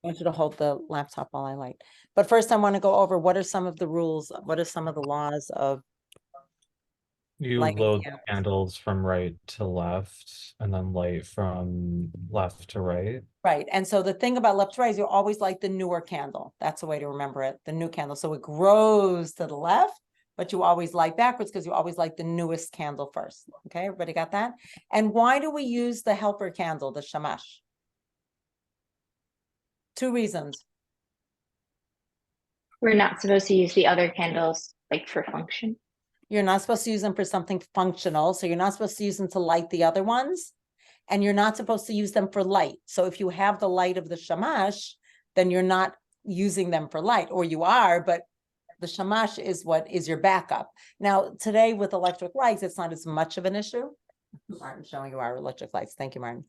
want you to hold the laptop while I light. But first I want to go over what are some of the rules, what are some of the laws of You lighting load candles? candles from right to left and then light from left to right. Right. And so the thing about left to right is you always light the newer candle. That's the way to remember it, the new candle. So it grows to the left, but you always light backwards because you always light the newest candle first. Okay, everybody got that? And why do we use the helper candle, the shamash? Two reasons. We're not supposed to use the other candles like for function. You're not supposed to use them for something functional. So you're not supposed to use them to light the other ones. And you're not supposed to use them for light. So if you have the light of the shamash, then you're not using them for light, or you are, but the shamash is what is your backup. Now, today with electric lights, it's not as much of an issue. Martin showing you our electric lights. Thank you, Martin.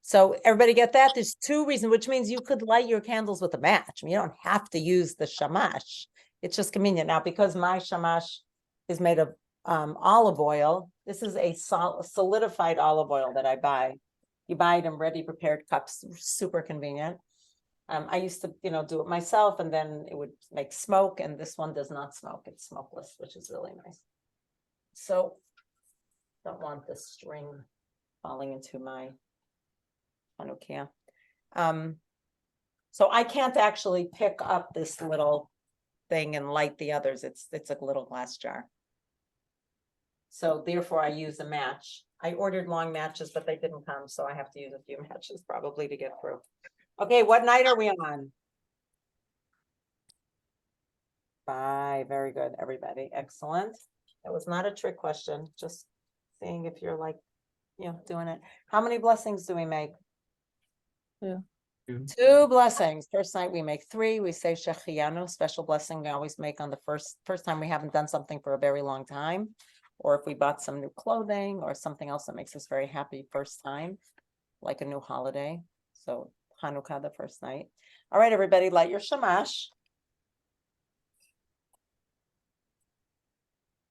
So everybody get that? There's two reasons, which means you could light your candles with a match. You don't have to use the shamash. It's just convenient. Now, because my shamash is made of olive oil, this is a solidified olive oil that I buy. You buy it in ready prepared cups, super convenient. I used to, do it myself, and then it would make smoke, and this one does not smoke. It's smokeless, which is really nice. So don't want the string falling into my Chanukah. So I can't actually pick up this little thing and light the others. It's a little glass jar. So therefore I use a match. I ordered long matches, but they didn't come, so I have to use a few matches probably to get through. Okay, what night are we on? 5. Very good, everybody. Excellent. That was not a trick question. Just seeing if you're doing it. How many blessings do we make? 2. 2 blessings. First night we make 3. We say Shechianu, special blessing we always make on the first time we haven't done something for a very long time, or if we bought some new clothing or something else that makes us very happy first time, like a new holiday. So Chanukah, the first night. All right, everybody, light your shamash.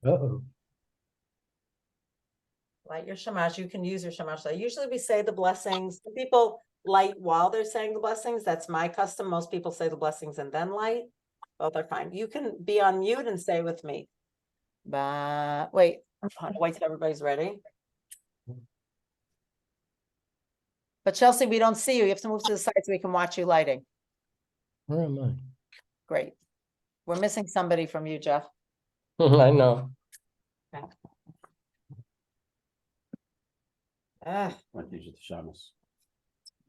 Uh-oh. Light your shamash. You can use your shamash. So usually we say the blessings. Some people light while they're saying the blessings. That's my custom. Most people say the blessings and then light. Both are fine. You can be on mute and say with me. Wait till everybody's ready. But Chelsea, we don't see you. You have to move to the side so we can watch you lighting. Where am I? Great. We're missing somebody from you, Jeff. I know. Okay. What is it, Shabbos?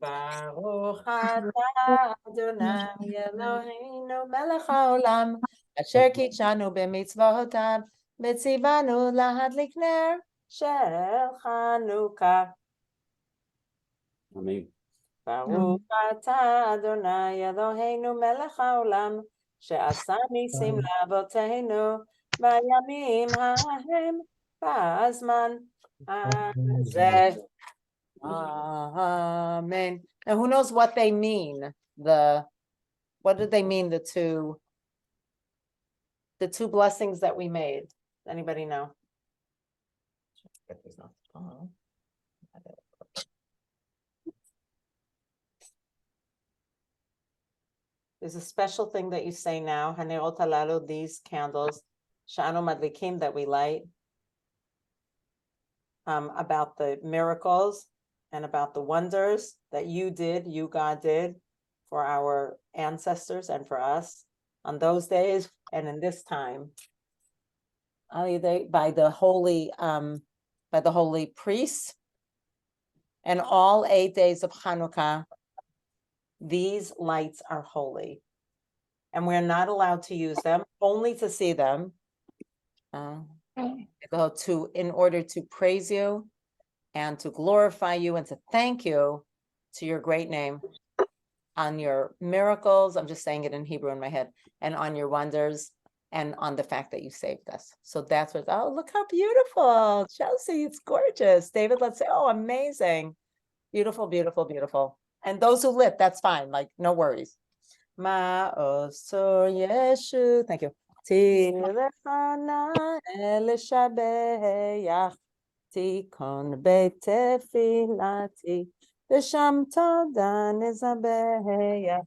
Baruch atah Adonai Eloheinu melech haolam asher kitshanu b'mitzvotav v'tzivanu lahadlik ner shel Chanukah. Amen. Baruch atah Adonai Eloheinu melech haolam she'asa nisim la'avoteinu bayamim hahem ba'azman hazeh. Amen. Now, who knows what they mean? What did they mean? The two blessings that we made. Anybody know? There's a special thing that you say now. Hanerot halalu, these candles, sha'anu madlikim, that we light, about the miracles and about the wonders that you God did for our ancestors and for us on those days and in this time. By the holy priests, and all 8 days of Chanukah, these lights are holy. And we're not allowed to use them, only to see them. In order to praise you and to glorify you and to thank you to your great name on your miracles. I'm just saying it in Hebrew in my head, and on your wonders and on the fact that you saved us. So that's what, oh, look how beautiful. Chelsea, it's gorgeous. David, let's say, oh, amazing. Beautiful, beautiful, beautiful. And those who lit, that's fine. Like, no worries. Ma'osor Yeshu. Thank you. Tilechana elishabeach tikon betefilati Bisham Todan is a beya.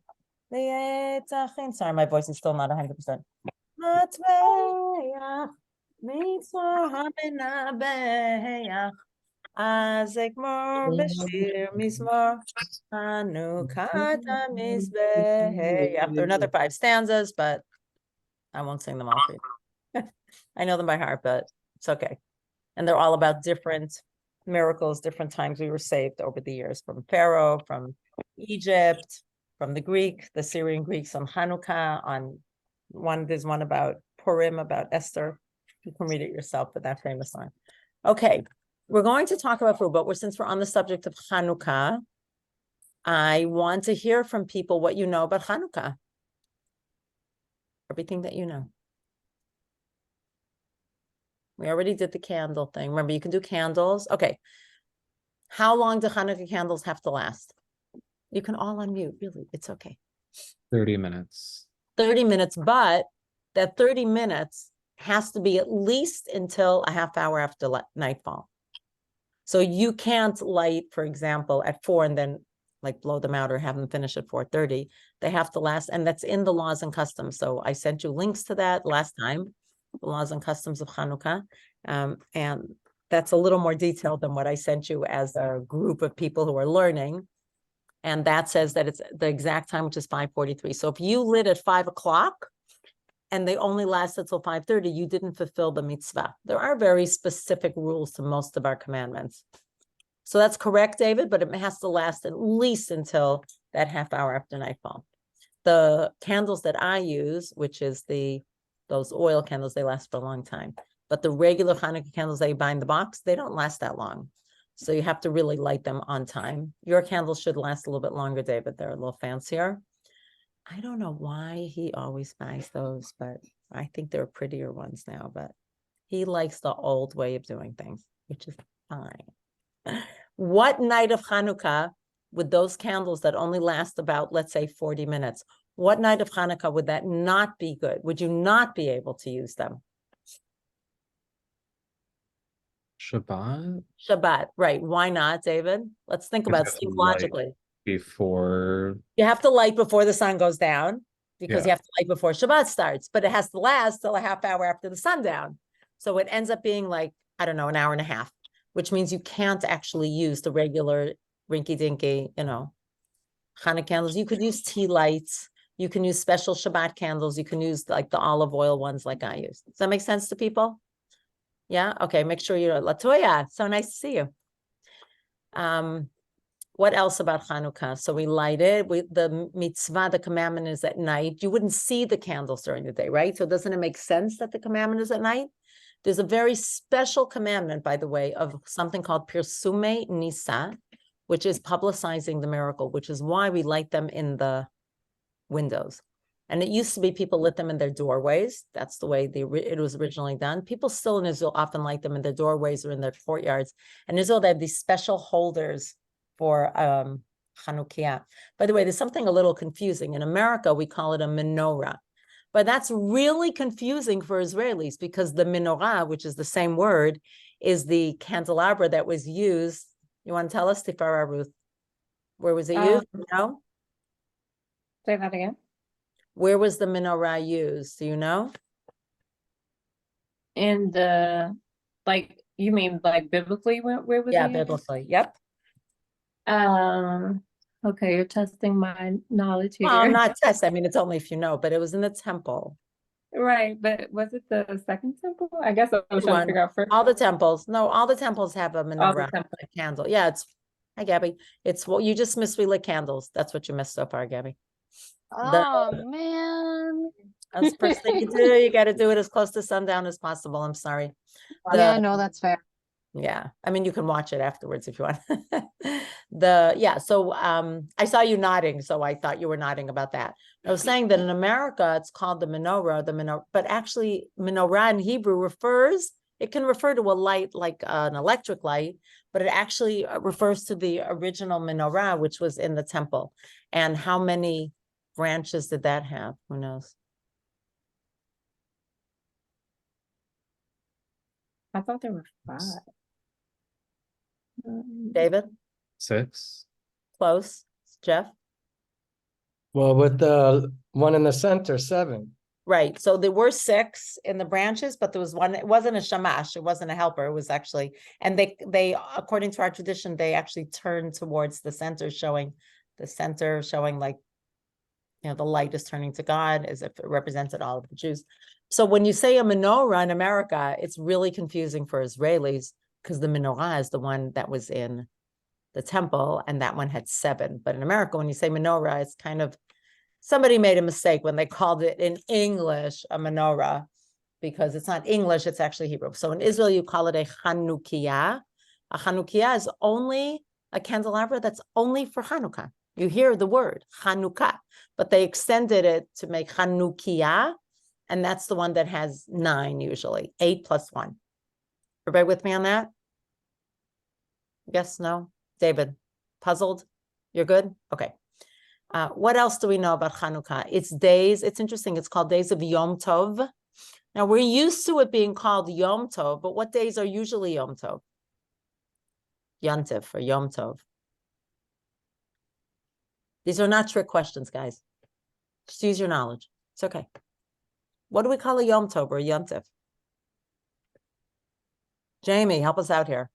Sorry, my voice is still not 100%. Matveya, Mitzvah Hamina beya. Azek Mor Bashir Mizmor Chanukah Mizbeh. After another 5 stanzas, but I won't sing them all for you. I know them by heart, but it's okay. And they're all about different miracles, different times we were saved over the years, from Pharaoh, from Egypt, from the Syrian Greeks, on Hanukkah, there's one about Purim, about Esther. You can read it yourself, but that famous one. Okay, we're going to talk about food, but since we're on the subject of Chanukah, I want to hear from people what you know about Chanukah. Everything that you know. We already did the candle thing. Remember, you can do candles. Okay. How long do Chanukah candles have to last? You can all unmute, really. It's okay. 30 minutes. 30 minutes, but that 30 minutes has to be at least until a half hour after nightfall. So you can't light, for example, at 4 and then like blow them out or have them finish at 4:30. They have to last, and that's in the laws and customs. So I sent you links to that last time, the laws and customs of Chanukah. And that's a little more detailed than what I sent you as a group of people who are learning. And that says that it's the exact time, which is 5:43. So if you lit at 5 o'clock and they only lasted till 5:30, you didn't fulfill the mitzvah. There are very specific rules to most of our commandments. So that's correct, David, but it has to last at least until that half hour after nightfall. The candles that I use, which is those oil candles, they last for a long time. But the regular Hanukkah candles that you buy in the box, they don't last that long. So you have to really light them on time. Your candles should last a little bit longer, David. They're a little fancier. I don't know why he always buys those, but I think there are prettier ones now. But he likes the old way of doing things, which is fine. What night of Hanukkah would those candles that only last about, let's say, 40 minutes, what night of Hanukkah would that not be good? Would you not be able to use them? Shabbat? Shabbat, right. Why not, David? Let's think about it logically. Before. You have to light before the sun goes down because Yeah. you have to light before Shabbat starts, but it has to last till a half hour after the sundown. So it ends up being like, I don't know, an hour and a half, which means you can't actually use the regular rinky-dinky, Hanukkah candles. You could use tea lights. You can use special Shabbat candles. You can use like the olive oil ones like I use. Does that make sense to people? Yeah? Okay, make sure you're Latoya. So nice to see you. What else about Chanukah? So we light it. The mitzvah, the commandment is at night. You wouldn't see the candles during the day, right? So doesn't it make sense that the commandment is at night? There's a very special commandment, by the way, of something called Pirsume Nisa, which is publicizing the miracle, which is why we light them in the windows. And it used to be people lit them in their doorways. That's the way it was originally done. People still in Israel often light them in their doorways or in their courtyards. And in Israel, they have these special holders for Chanukah. By the way, there's something a little confusing. In America, we call it a menorah. But that's really confusing for Israelis because the menorah, which is the same word, is the candelabra that was used. You want to tell us, Tifara Ruth? Where was it used? No? Say that again. Where was the menorah used? Do you know? In the, like, you mean like biblically, where was Yeah, it? biblically. Yep. Okay, you're testing my knowledge here. Well, not test. I mean, it's only if you know, but it was in the temple. Right, but was it the second temple? I guess I was trying to figure out first. All the temples. No, all the temples have a All the menorah, temples. a candle. Yeah, hi, Gabby. It's what you just missed. We lit candles. That's what you missed so far, Gabby. Oh man. That's the first thing you do. You got to do it as close to sundown as possible. I'm sorry. Yeah, no, that's fair. Yeah, I mean, you can watch it afterwards if you want. So I saw you nodding, so I thought you were nodding about that. I was saying that in America, it's called the menorah, but actually menorah in Hebrew it can refer to a light like an electric light, but it actually refers to the original menorah, which was in the temple. And how many branches did that have? Who knows? I thought there were 5. David? 6. Close, Jeff. Well, with the one in the center, 7. Right, so there were 6 in the branches, but there was one, it wasn't a shamash, it wasn't a helper, it was actually, and they, according to our tradition, they actually turned towards the center, showing like, the light is turning to God, as if it represented all of the Jews. So when you say a menorah in America, it's really confusing for Israelis, because the menorah is the one that was in the temple, and that one had 7. But in America, when you say menorah, it's kind of, somebody made a mistake when they called it in English a menorah, because it's not English, it's actually Hebrew. So in Israel, you call it a Chanukah. A Chanukah is only a candelabra that's only for Hanukkah. You hear the word Chanukah, but they extended it to make Chanukiah, and that's the one that has 9 usually, 8 plus 1. Everybody with me on that? Yes, no? David, puzzled? You're good? Okay. What else do we know about Chanukah? It's days, it's interesting, it's called days of Yom Tov. Now, we're used to it being called Yom Tov, but what days are usually Yom Tov? Yontif or Yom Tov. These are not trick questions, guys. Just use your knowledge. It's okay. What do we call a Yom Tov or a Yontif? Jamie, help us out here.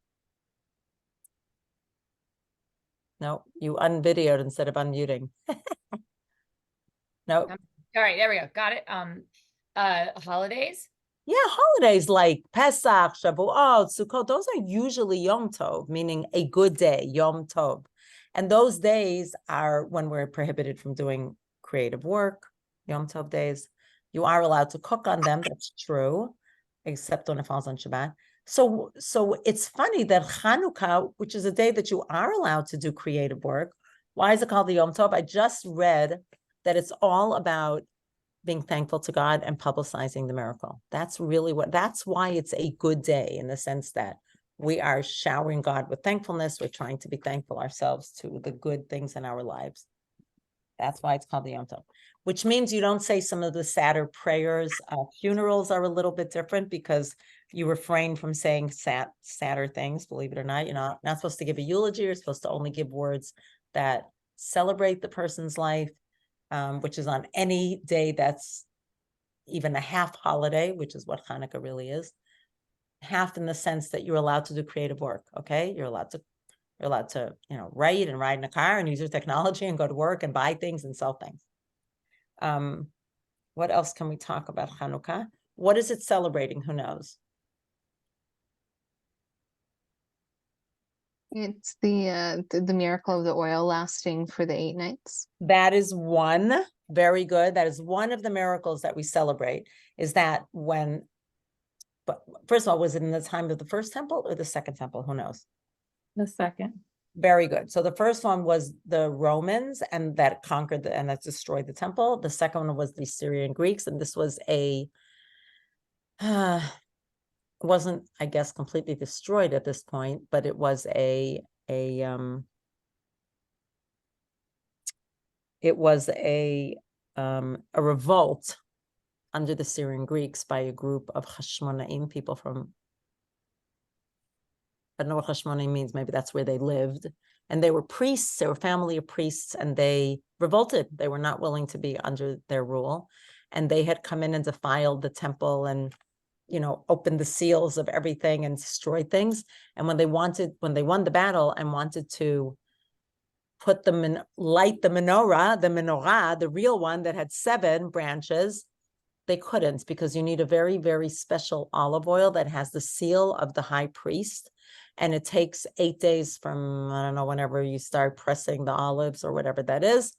No, you unvideoed instead of unmuting. No. All right, there we go. Got it. Holidays. Yeah, holidays like Pesach, Shavuot, Sukkot, those are usually Yom Tov, meaning a good day, Yom Tov. And those days are when we're prohibited from doing creative work, Yom Tov days. You are allowed to cook on them, that's true, except when it falls on Shabbat. So it's funny that Chanukah, which is a day that you are allowed to do creative work, why is it called the Yom Tov? I just read that it's all about being thankful to God and publicizing the miracle. That's why it's a good day, in the sense that we are showering God with thankfulness. We're trying to be thankful ourselves to the good things in our lives. That's why it's called the Yom Tov, which means you don't say some of the sadder prayers. Funerals are a little bit different because you refrain from saying sadder things, believe it or not. You're not supposed to give a eulogy. You're supposed to only give words that celebrate the person's life, which is on any day that's even a half holiday, which is what Hanukkah really is. Half in the sense that you're allowed to do creative work, okay? You're allowed to, write and ride in a car and use your technology and go to work and buy things and sell things. What else can we talk about Chanukah? What is it celebrating? Who knows? It's the miracle of the oil lasting for the 8 nights. That is one. Very good. That is one of the miracles that we celebrate, is that but first of all, was it in the time of the first temple or the second temple? Who knows? The second. Very good. So the first one was the Romans, and that conquered and that destroyed the temple. The second one was the Syrian Greeks, and this was wasn't, I guess, completely destroyed at this point, but it was a revolt under the Syrian Greeks by a group of Hashmonaim people from, I don't know what Hashmonaim means, maybe that's where they lived. And they were priests, they were family of priests, and they revolted. They were not willing to be under their rule. And they had come in and defiled the temple and, opened the seals of everything and destroyed things. And when they won the battle and wanted to light the menorah, the real one that had 7 branches, they couldn't, because you need a very, very special olive oil that has the seal of the high priest. And it takes 8 days from, I don't know, whenever you start pressing the olives or whatever that is.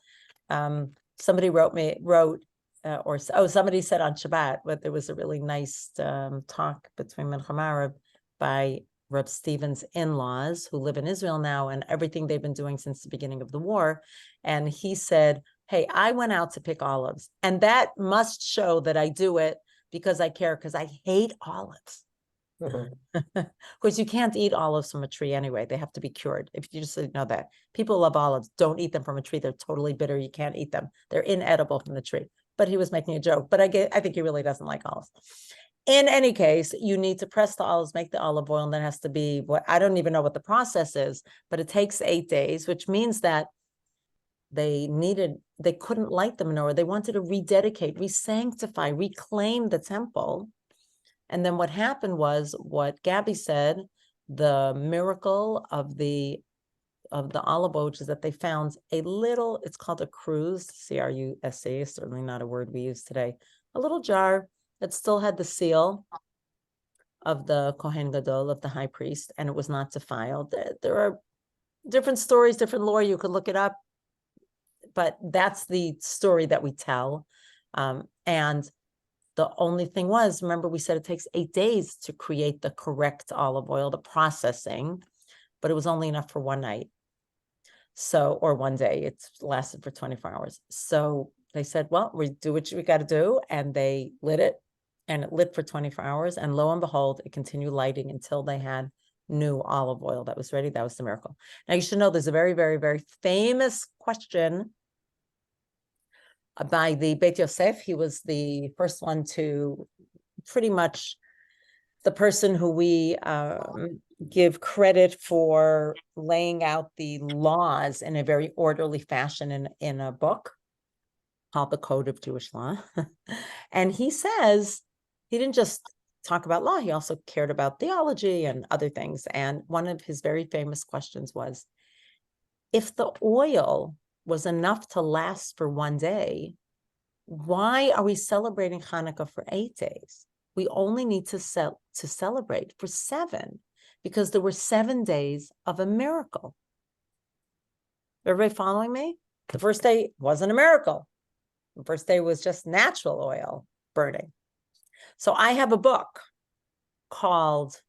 Somebody somebody said on Shabbat, but there was a really nice talk between Mincha Marav by Reb Stephen's in-laws, who live in Israel now, and everything they've been doing since the beginning of the war. And he said, hey, I went out to pick olives, and that must show that I do it because I care, because I hate olives. Because you can't eat olives from a tree anyway. They have to be cured. If you just know that. People love olives. Don't eat them from a tree. They're totally bitter. You can't eat them. They're inedible from the tree. But he was making a joke. But I think he really doesn't like olives. In any case, you need to press the olives, make the olive oil, and that has to be I don't even know what the process is, but it takes 8 days, which means that they couldn't light the menorah. They wanted to rededicate, re-sanctify, reclaim the temple. And then what happened was what Gabby said, the miracle of the olive oil, which is that they found a little, it's called a cruse, C-R-U-S-E, certainly not a word we use today, a little jar that still had the seal of the Kohen Gadol, of the high priest, and it was not defiled. There are different stories, different lore, you could look it up, but that's the story that we tell. And the only thing was, remember we said it takes 8 days to create the correct olive oil, the processing, but it was only enough for one night. So, or one day, it lasted for 24 hours. So they said, well, we do what we got to do. And they lit it, and it lit for 24 hours. And lo and behold, it continued lighting until they had new olive oil that was ready. That was the miracle. Now you should know there's a very, very, very famous question by the Beit Yosef. He was the first one to, pretty much the person who we give credit for laying out the laws in a very orderly fashion in a book called The Code of Jewish Law. And he says he didn't just talk about law, he also cared about theology and other things. And one of his very famous questions was, if the oil was enough to last for one day, why are we celebrating Hanukkah for 8 days? We only need to celebrate for 7, because there were 7 days of a miracle. Everybody following me? The first day wasn't a miracle. The first day was just natural oil burning. So I have a book called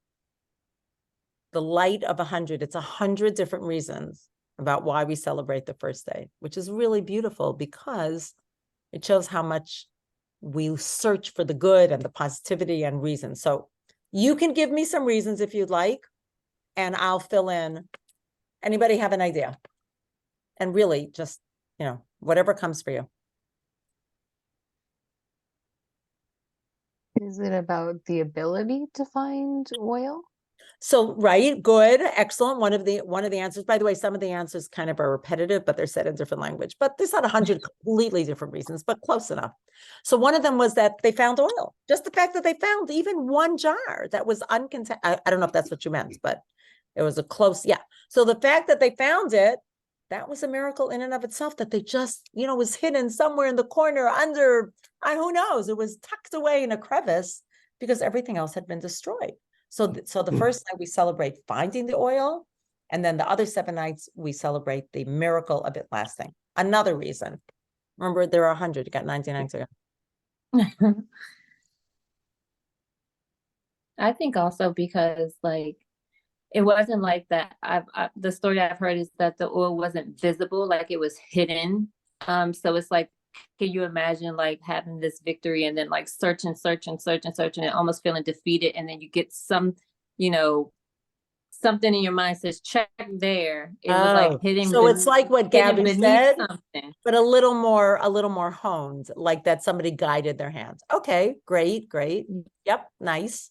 The Light of 100. It's 100 different reasons about why we celebrate the first day, which is really beautiful because it shows how much we search for the good and the positivity and reasons. So you can give me some reasons if you'd like, and I'll fill in. Anybody have an idea? And really just, whatever comes for you. Is it about the ability to find oil? So, right, good, excellent. One of the answers, by the way, some of the answers kind of are repetitive, but they're said in different language, but there's not 100 completely different reasons, but close enough. So one of them was that they found oil. Just the fact that they found even one jar that was uncontaminated. I don't know if that's what you meant, but it was a close, yeah. So the fact that they found it, that was a miracle in and of itself, that they just, was hidden somewhere in the corner under, who knows, it was tucked away in a crevice because everything else had been destroyed. So the first night we celebrate finding the oil, and then the other 7 nights we celebrate the miracle of it lasting. Another reason. Remember, there are 100. You got 99 to go. I think also because it wasn't like that. The story I've heard is that the oil wasn't visible, like it was hidden. So it's like, can you imagine having this victory and then searching and almost feeling defeated, and then you get some, something in your mind says check there. It was hidden. So it's like what Gabby said, something. but a little more honed, like that somebody guided their hands. Okay, great. Yep, nice.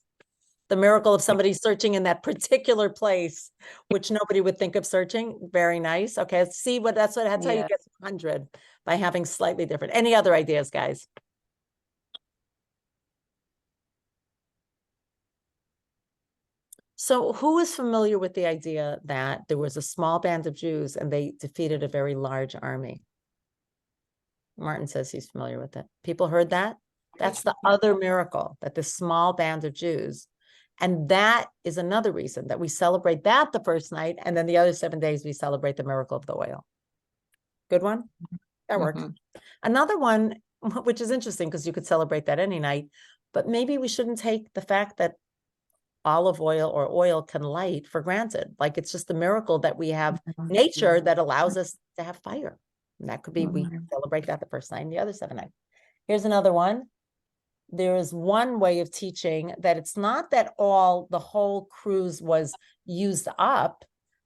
The miracle of somebody searching in that particular place, which nobody would think of searching. Very nice. Okay, see that's how you get 100, by having slightly different. Any other ideas, guys? So who is familiar with the idea that there was a small band of Jews and they defeated a very large army? Martin says he's familiar with it. People heard that? That's the other miracle, that this small band of Jews. And that is another reason that we celebrate that the first night, and then the other 7 days we celebrate the miracle of the oil. Good one? That works. Another one, which is interesting because you could celebrate that any night, but maybe we shouldn't take the fact that olive oil or oil can light for granted. Like it's just a miracle that we have nature that allows us to have fire. And that could be, we celebrate that the first night and the other 7 nights. Here's another one. There is one way of teaching that it's not that the whole cruise was used up,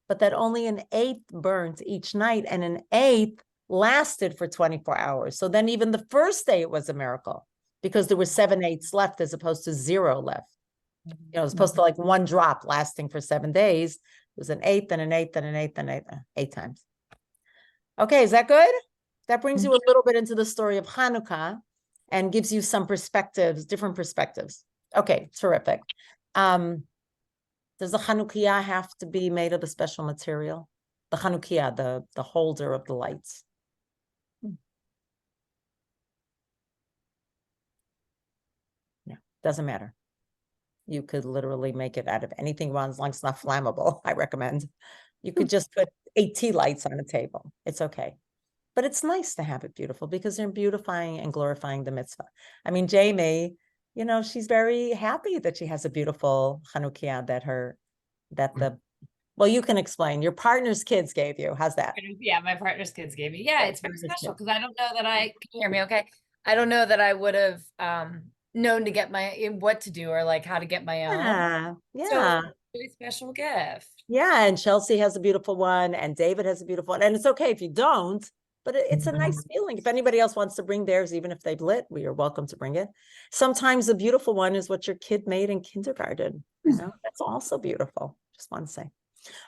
but that only an 1/8 burnt each night, and an 1/8 lasted for 24 hours. So then even the first day it was a miracle because there were 7/8 left as opposed to 0 left. As opposed to 1 drop lasting for 7 days. It was an 1/8 and an 1/8 and an 1/8 and 8 times. Okay, is that good? That brings you a little bit into the story of Chanukah and gives you some perspectives, different perspectives. Okay, terrific. Does the Chanukah have to be made of a special material? The Chanukah, the holder of the lights. No, doesn't matter. You could literally make it out of anything you want as long as it's not flammable, I recommend. You could just put 8 tea lights on a table. It's okay. But it's nice to have it beautiful because they're beautifying and glorifying the mitzvah. I mean, Jamie, you know, she's very happy that she has a beautiful Chanukah well, you can explain. Your partner's kids gave you. How's that? Yeah, my partner's kids gave me. Yeah, Yeah, it's very partner's special kids. because I don't know that can you hear me okay? I don't know that I would have known to get what to do or like how to get my own. Yeah, So yeah. it's a really special gift. Yeah, and Chelsea has a beautiful one, and David has a beautiful one. And it's okay if you don't, but it's a nice feeling. If anybody else wants to bring theirs, even if they've lit, we are welcome to bring it. Sometimes the beautiful one is what your kid made in kindergarten. You know, that's also beautiful. Just want to say.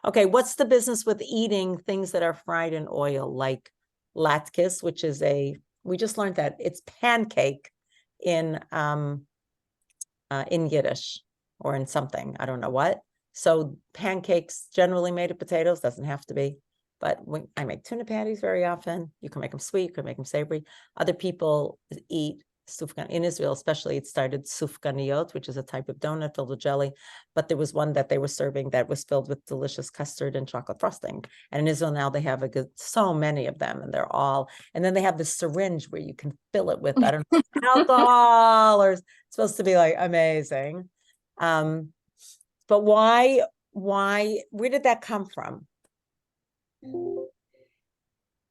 Okay, what's the business with eating things that are fried in oil, like latkes, which is we just learned that it's pancake in Yiddish or in something, I don't know what. So pancakes generally made of potatoes, doesn't have to be, but I make tuna patties very often. You can make them sweet, you can make them savory. Other people eat sufgan. In Israel, especially, it started sufganiyot, which is a type of donut filled with jelly. But there was one that they were serving that was filled with delicious custard and chocolate frosting. And in Israel now they have so many of them, and they're all. And then they have this syringe where you can fill it with, I don't know, alcohol, or it's supposed to be like amazing. But why? Where did that come from?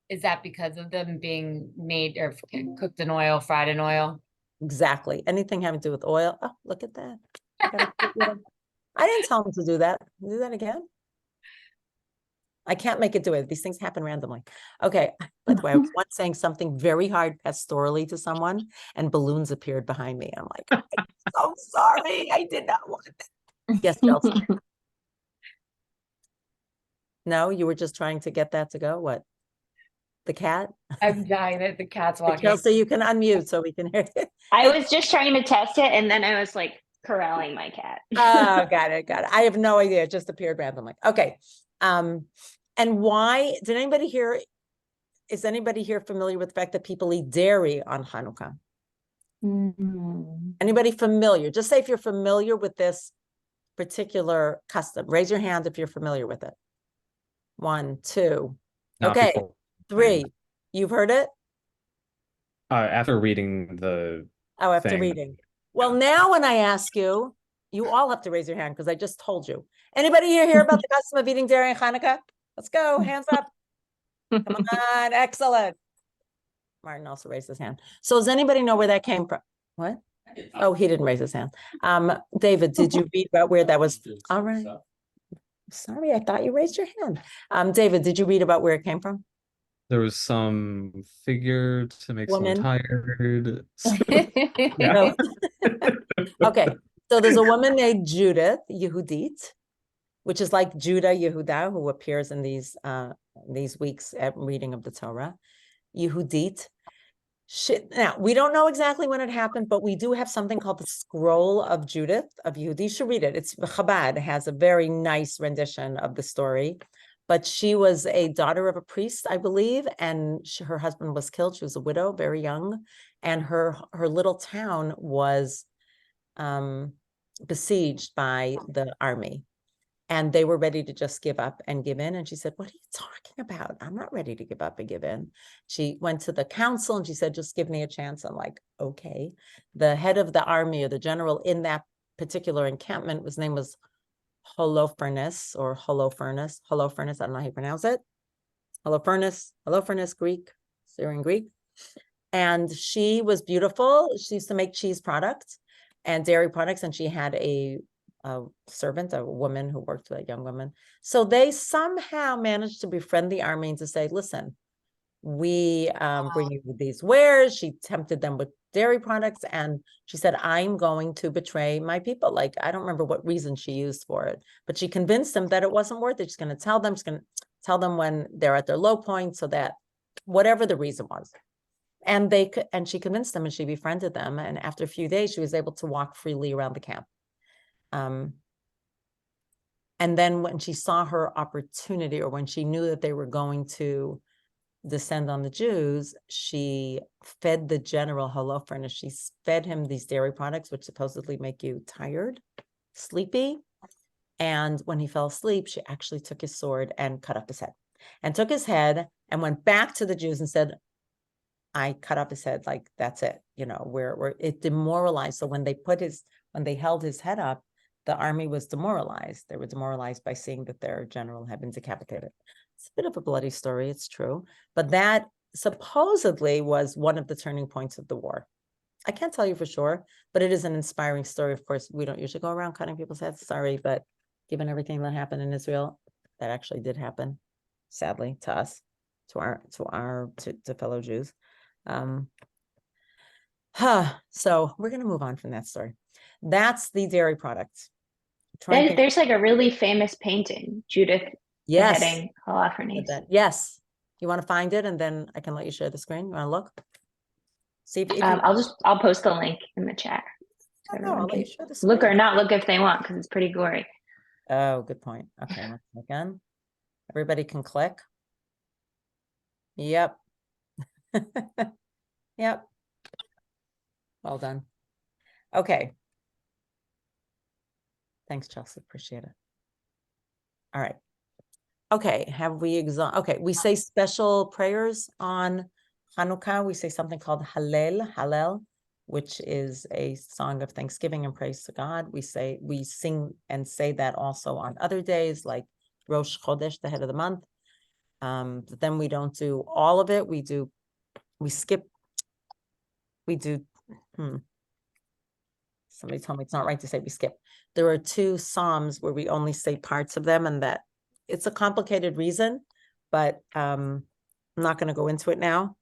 Is that because of them being made or cooked in oil, fried in oil? Exactly. Anything having to do with oil. Oh, look at that. I didn't tell him to do that. Do that again. I can't make it do it. These things happen randomly. Okay. By the way, I was once saying something very hard pastorally to someone, and balloons appeared behind me. I'm like, I'm so sorry. I did not want it. Yes, Chelsea. No, you were just trying to get that to go. What? The cat? I'm dying that the cat's walking. Chelsea, you can unmute so we can hear it. I was just trying to test it, and then I was like corralling my cat. Oh, got it. I have no idea. It just appeared randomly. Okay. And why is anybody here familiar with the fact that people eat dairy on Chanukah? Anybody familiar? Just say if you're familiar with this particular custom. Raise your hand if you're familiar with it. 1, 2. Not Okay. before. 3. You've heard it? After reading the Oh, after thing. reading. Well, now when I ask you, you all have to raise your hand because I just told you. Anybody here hear about the custom of eating dairy in Chanukah? Let's go. Hands up. Come on. Excellent. Martin also raised his hand. So does anybody know where that came from? What? Oh, he didn't raise his hand. David, did you read about where that was? All right. Sorry, I thought you raised your hand. David, did you read about where it came from? There was some figure to make Woman. someone tired. No. Okay, so there's a woman named Judith Yehudit, which is like Judah Yehuda, who appears in these weeks at reading of the Torah. Yehudit. Now, we don't know exactly when it happened, but we do have something called the Scroll of Judith of Yehudi. You should read it. It's Chabad has a very nice rendition of the story. But she was a daughter of a priest, I believe, and her husband was killed. She was a widow, very young, and her little town was besieged by the army. And they were ready to just give up and give in. And she said, what are you talking about? I'm not ready to give up and give in. She went to the council and she said, just give me a chance. I'm like, okay. The head of the army or the general in that particular encampment, his name was Holofernes, I don't know how you pronounce it. Holofernes, Greek, Syrian Greek. And she was beautiful. She used to make cheese products and dairy products. And she had a servant, a woman who worked with a young woman. So they somehow managed to befriend the army and to say, listen, we bring you these wares. She tempted them with dairy products. And she said, I'm going to betray my people. Like, I don't remember what reason she used for it, but she convinced them that it wasn't worth it. She's going to tell them when they're at their low point so that whatever the reason was. And she convinced them and she befriended them. And after a few days, she was able to walk freely around the camp. And then when she saw her opportunity, or when she knew that they were going to descend on the Jews, she fed the general Holofernes. She fed him these dairy products, which supposedly make you tired, sleepy. And when he fell asleep, she actually took his sword and cut up his head, and took his head and went back to the Jews and said, I cut up his head, like, that's it. You know, where it demoralized. So when they held his head up, the army was demoralized. They were demoralized by seeing that their general had been decapitated. It's a bit of a bloody story, it's true. But that supposedly was one of the turning points of the war. I can't tell you for sure, but it is an inspiring story. Of course, we don't usually go around cutting people's heads, sorry, but given everything that happened in Israel, that actually did happen, sadly, to us, to fellow Jews. So we're going to move on from that story. That's the dairy products. There's like a really famous painting, Judith Yes. beheading Holofernes. Yes. You want to find it, and then I can let you share the screen. You want to look? See if you I'll post the link in the chat. So no, I'll everyone let you can share the screen. look or not look if they want, because it's pretty gory. Oh, good point. Okay, again. Everybody can click. Yep. Yep. Well done. Okay. Thanks, Chelsea. Appreciate it. All right. Okay. Have we okay. We say special prayers on Chanukah. We say something called Hallel, which is a song of thanksgiving and praise to God. We sing and say that also on other days, like Rosh Chodesh, the head of the month. But then we don't do all of it. We do somebody told me it's not right to say we skip. There are 2 Psalms where we only say parts of them, and that it's a complicated reason, but I'm not going to go into it now.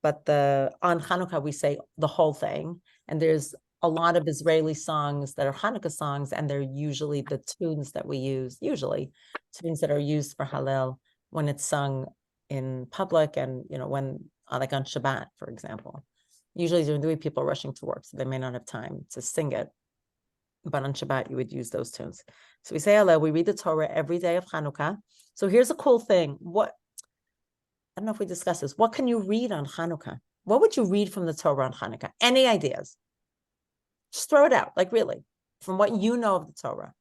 But on Chanukah, we say the whole thing. And there's a lot of Israeli songs that are Hanukkah songs, and they're usually the tunes that we use, tunes that are used for Hallel when it's sung in public, and, you know, when, like on Shabbat, for example. Usually during the week, people are rushing to work, so they may not have time to sing it. But on Shabbat, you would use those tunes. So we say Hallel, we read the Torah every day of Chanukah. So here's a cool thing. I don't know if we discussed this. What can you read on Chanukah? What would you read from the Torah on Chanukah? Any ideas? Just throw it out, like really, from what you know of the Torah.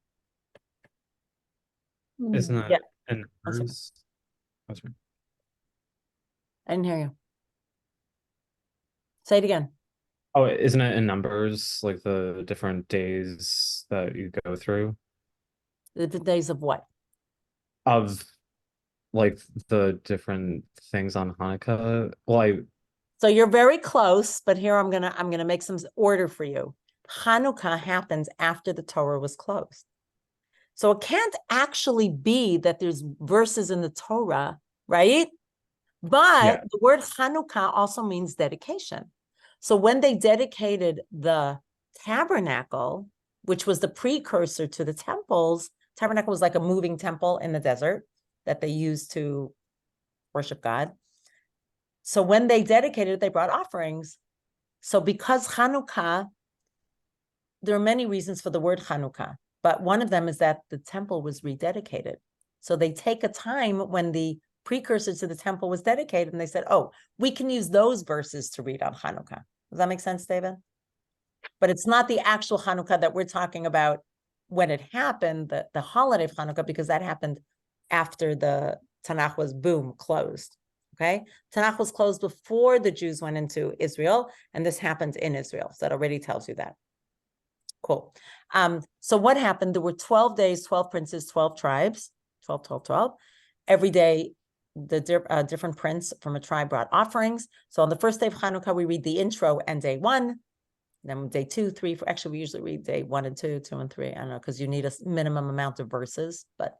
Isn't it Yeah. in That's right. Numbers? That's right. I didn't hear you. Say it again. Oh, isn't it in Numbers, like the different days that you go through? The days of what? Of like the different things on Hanukkah. Well, So you're very close, but here I'm gonna make some order for you. Chanukah happens after the Torah was closed. So it can't actually be that there's verses in the Torah, right? But Yeah. the word Chanukah also means dedication. So when they dedicated the tabernacle, which was the precursor to the temples, tabernacle was like a moving temple in the desert that they used to worship God. So when they dedicated it, they brought offerings. So because Chanukah, there are many reasons for the word Chanukah, but one of them is that the temple was rededicated. So they take a time when the precursor to the temple was dedicated, and they said, oh, we can use those verses to read on Chanukah. Does that make sense, David? But it's not the actual Chanukah that we're talking about when it happened, the holiday of Chanukah, because that happened after the Tanakh was, boom, closed. Okay, Tanakh was closed before the Jews went into Israel, and this happened in Israel. So that already tells you that. Cool. So what happened? There were 12 days, 12 princes, 12 tribes, 12, 12, 12. Every day, the different prince from a tribe brought offerings. So on the first day of Chanukah, we read the intro and day 1. Then day 2, 3, 4. Actually, we usually read day 1 and 2, 2 and 3. I don't know, because you need a minimum amount of verses, but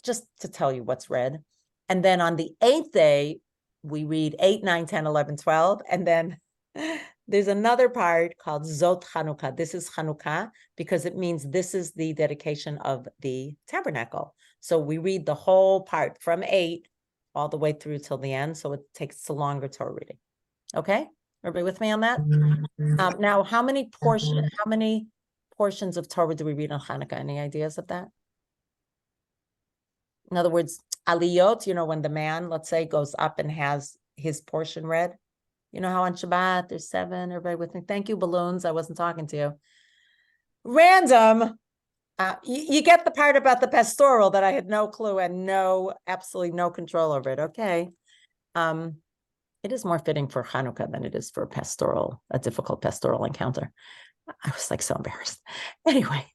just to tell you what's read. And then on the 8th day, we read 8, 9, 10, 11, 12. And then there's another part called Zot Chanukah. This is Chanukah because it means this is the dedication of the tabernacle. So we read the whole part from 8 all the way through till the end, so it takes a longer Torah reading. Okay, everybody with me on that? Now, how many portions of Torah do we read on Chanukah? Any ideas of that? In other words, aliyot, when the man, let's say, goes up and has his portion read. You know how on Shabbat there's 7, everybody with me? Thank you, balloons. I wasn't talking to you. Random. You get the part about the pastoral that I had no clue and absolutely no control over it. Okay. It is more fitting for Chanukah than it is for a difficult pastoral encounter. I was like so embarrassed. Anyway,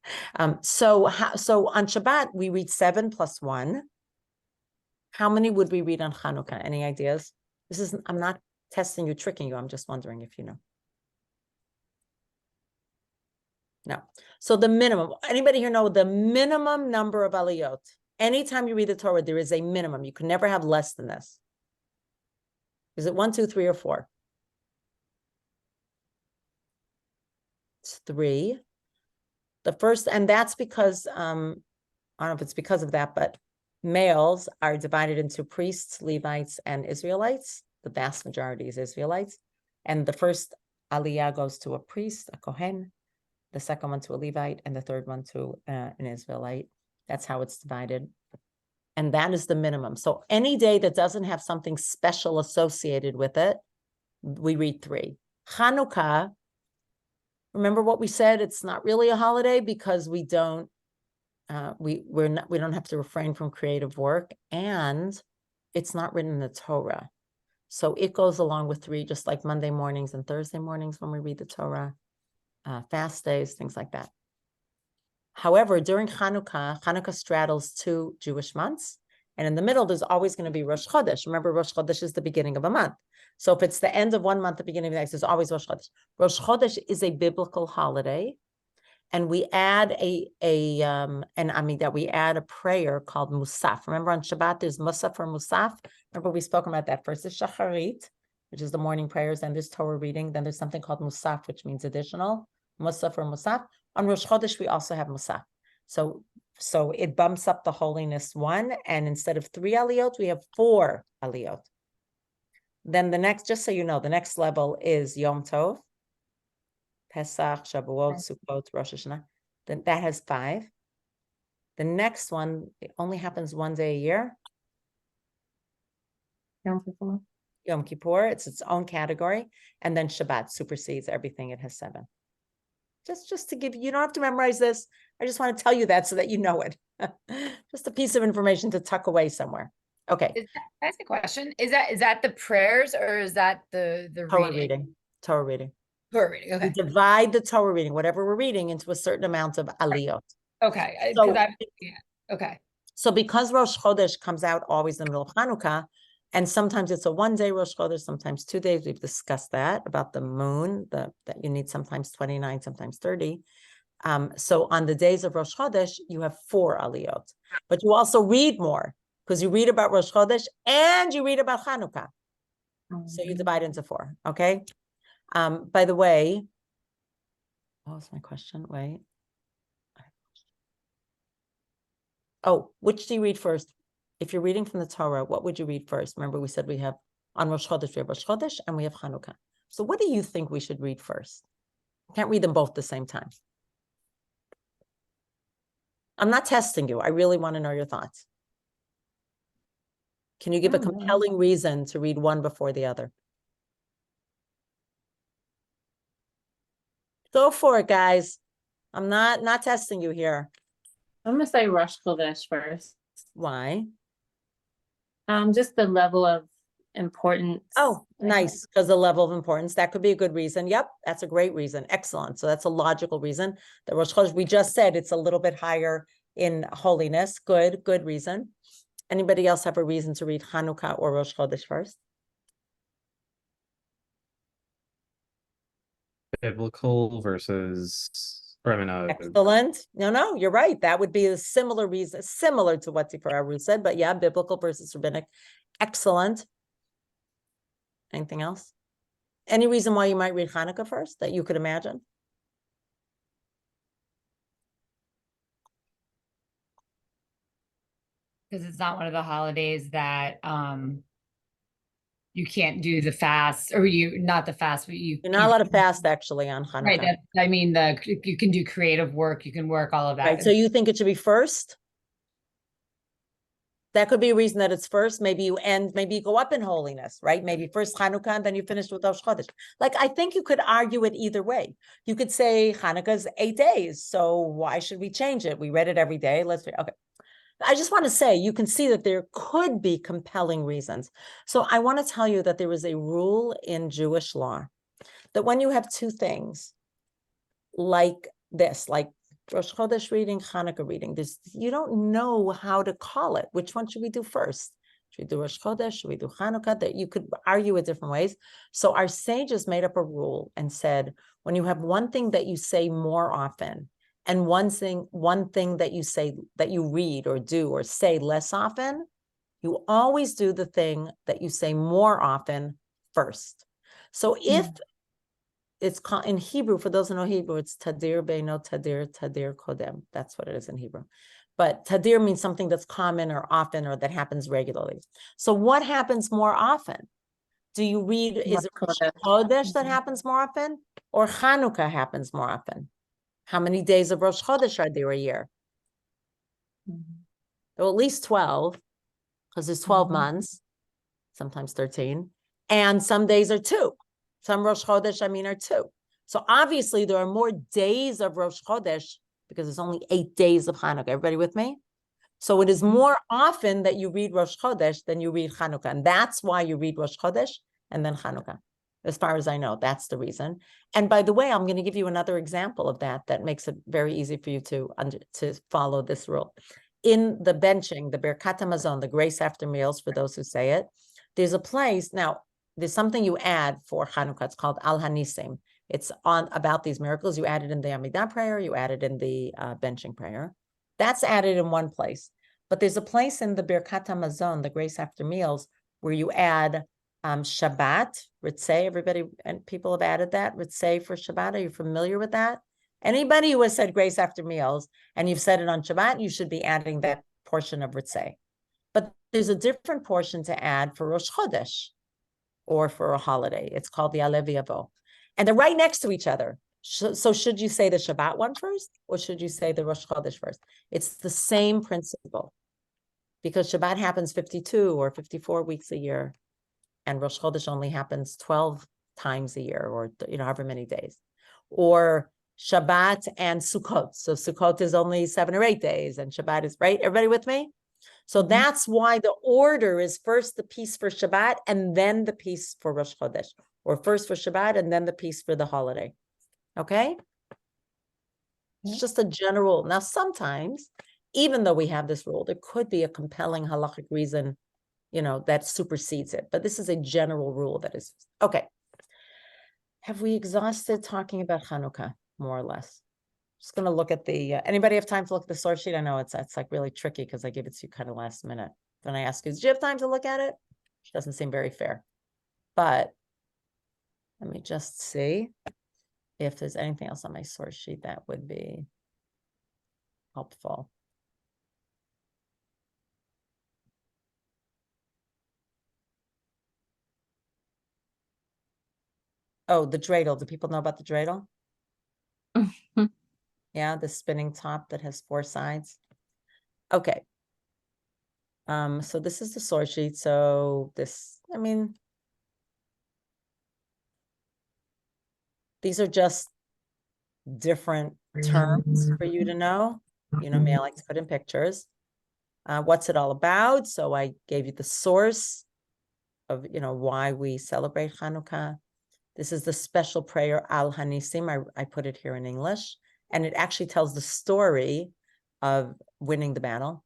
so on Shabbat we read 7 plus 1. How many would we read on Chanukah? Any ideas? I'm not testing you, tricking you. I'm just wondering if you know. No. So the minimum, anybody here know the minimum number of aliyot? Anytime you read the Torah, there is a minimum. You can never have less than this. Is it 1, 2, 3, or 4? It's 3. The first, and that's because, I don't know if it's because of that, but males are divided into priests, Levites, and Israelites. The vast majority is Israelites. And the first aliyah goes to a priest, a Kohen, the second one to a Levite, and the third one to an Israelite. That's how it's divided. And that is the minimum. So any day that doesn't have something special associated with it, we read 3. Chanukah, remember what we said? It's not really a holiday because we don't have to refrain from creative work, and it's not written in the Torah. So it goes along with 3, just like Monday mornings and Thursday mornings when we read the Torah, fast days, things like that. However, during Chanukah straddles 2 Jewish months, and in the middle, there's always going to be Rosh Chodesh. Remember, Rosh Chodesh is the beginning of a month. So if it's the end of one month, the beginning of the next, there's always Rosh Chodesh. Rosh Chodesh is a biblical holiday, and we add a prayer called Musaf. Remember on Shabbat, there's Musaf or Musaf. Remember we spoke about that. First is Shacharit, which is the morning prayers, then there's Torah reading, then there's something called Musaf, which means additional. Musaf or Musaf. On Rosh Chodesh, we also have Musaf. So it bumps up the holiness 1, and instead of 3 aliyot, we have 4 aliyot. Then the next, just so you know, the next level is Yom Tov, Pesach, Shavuot, Sukkot, Rosh Hashanah. Then that has 5. The next one, it only happens 1 day a year. Yom Kippur, it's its own category. And then Shabbat supersedes everything. It has 7. Just to give you, don't have to memorize this. I just want to tell you that so that you know it. Just a piece of information to tuck away somewhere. Okay. Can I ask a question? Is that the prayers or is that the Torah reading? reading. Torah reading. Torah reading. We Okay. divide the Torah reading, whatever we're reading, into a certain amount of aliyot. Okay. So- Okay. So because Rosh Chodesh comes out always in the middle of Chanukah, and sometimes it's a 1-day Rosh Chodesh, sometimes 2 days. We've discussed that about the moon, that you need sometimes 29, sometimes 30. So on the days of Rosh Chodesh, you have 4 aliyot, but you also read more because you read about Rosh Chodesh and you read about Chanukah. So you divide into 4. Okay. By the way, what was my question? Wait. Oh, which do you read first? If you're reading from the Torah, what would you read first? Remember, we said we have on Rosh Chodesh, we have Rosh Chodesh, and we have Chanukah. So what do you think we should read first? Can't read them both at the same time. I'm not testing you. I really want to know your thoughts. Can you give a compelling reason to read one before the other? Go for it, guys. I'm not testing you here. I'm gonna say Rosh Chodesh first. Why? Just the level of importance. Oh, like, nice, because the level of importance. That could be a good reason. Yep, that's a great reason. Excellent. So that's a logical reason. The Rosh Chodesh, we just said it's a little bit higher in holiness. Good reason. Anybody else have a reason to read Chanukah or Rosh Chodesh first? Biblical versus, or I mean, Excellent. No, you're right. That would be a similar reason, similar to what Tifararu said, but yeah, biblical versus rabbinic. Excellent. Anything else? Any reason why you might read Hanukkah first that you could imagine? because it's not one of the holidays that you can't do the fast, or not the fast, but You're not allowed to fast actually on Right, Hanukkah. I mean, you can do creative work, you can work all of that. Right, so you think it should be first? That could be a reason that it's first. Maybe you end, maybe you go up in holiness, right? Maybe first Hanukkah and then you finish with Rosh Chodesh. Like, I think you could argue it either way. You could say Hanukkah is 8 days, so why should we change it? We read it every day. Okay. I just want to say, you can see that there could be compelling reasons. So I want to tell you that there is a rule in Jewish law that when you have two things like this, like Rosh Chodesh reading, Hanukkah reading, you don't know how to call it. Which one should we do first? Should we do Rosh Chodesh? Should we do Hanukkah? That you could argue it different ways. So our sages made up a rule and said, when you have one thing that you say more often, and one thing that you say, that you read or do or say less often, you always do the thing that you say more often first. So if it's called in Hebrew, for those who know Hebrew, it's tadir beino tadir, tadir kodem. That's what it is in Hebrew. But tadir means something that's common or often or that happens regularly. So what happens more often? Do you read, is it Rosh Chodesh that happens more often, or Chanukah happens more often? How many days of Rosh Chodesh are there a year? Well, at least 12, because there's 12 months, sometimes 13, and some days are 2. Some Rosh Chodesh, are 2. So obviously there are more days of Rosh Chodesh because there's only 8 days of Hanukkah. Everybody with me? So it is more often that you read Rosh Chodesh than you read Hanukkah. And that's why you read Rosh Chodesh and then Hanukkah. As far as I know, that's the reason. And by the way, I'm going to give you another example of that makes it very easy for you to follow this rule. In the benching, the Birkat Hamazon, the grace after meals, for those who say it, there's a place, now, there's something you add for Chanukah. It's called Al Hanisim. It's about these miracles. You add it in the Amidah prayer. You add it in the benching prayer. That's added in one place. But there's a place in the Birkat Hamazon, the grace after meals, where you add Shabbat, Ritzei. Everybody and people have added that, Ritzei for Shabbat. Are you familiar with that? Anybody who has said grace after meals and you've said it on Shabbat, you should be adding that portion of Ritzei. But there's a different portion to add for Rosh Chodesh or for a holiday. It's called the Alev Yavo. And they're right next to each other. So should you say the Shabbat one first, or should you say the Rosh Chodesh first? It's the same principle, because Shabbat happens 52 or 54 weeks a year, and Rosh Chodesh only happens 12 times a year, or however many days. Or Shabbat and Sukkot. So Sukkot is only 7 or 8 days, and Shabbat is, right? Everybody with me? So that's why the order is first the piece for Shabbat and then the piece for Rosh Chodesh, or first for Shabbat and then the piece for the holiday. Okay? It's just a general. Now, sometimes, even though we have this rule, there could be a compelling halachic reason, that supersedes it. But this is a general rule that is, okay. Have we exhausted talking about Chanukah, more or less? Just going to look at the, anybody have time to look at the source sheet? I know it's like really tricky because I give it to you kind of last minute. Then I ask you, did you have time to look at it? It doesn't seem very fair. But let me just see if there's anything else on my source sheet that would be helpful. Oh, the dreidel. Do people know about the dreidel? Yeah, the spinning top that has 4 sides. Okay. So this is the source sheet. So this, these are just different terms for you to know. Me, I like to put in pictures. What's it all about? So I gave you the source of, why we celebrate Chanukah. This is the special prayer, Al Hanisim. I put it here in English. And it actually tells the story of winning the battle.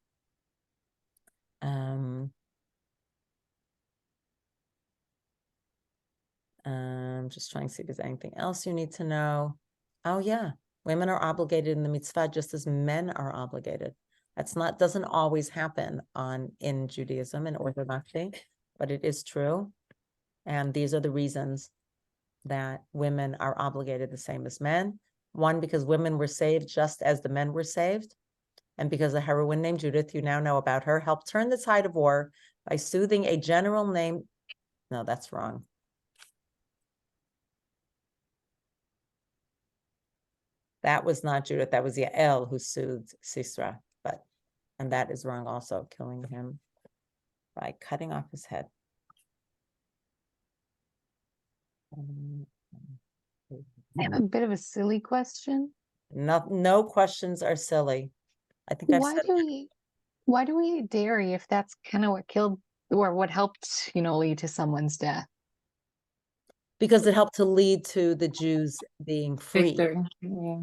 Just trying to see if there's anything else you need to know. Oh yeah, women are obligated in the mitzvah just as men are obligated. Doesn't always happen in Judaism and Orthodoxy, but it is true. And these are the reasons that women are obligated the same as men. One, because women were saved just as the men were saved. and because a heroine named Judith, you now know about her, helped turn the tide of war by soothing a general named, no, that's wrong. That was not Judith, that was Yael who soothed Sisera, and that is wrong also, killing him by cutting off his head. I have a bit of a silly question. No questions are silly. I think I've Why said do we eat dairy if that's kind of what killed or what helped, lead to someone's death? because it helped to lead to the Jews being free. Victor, yeah.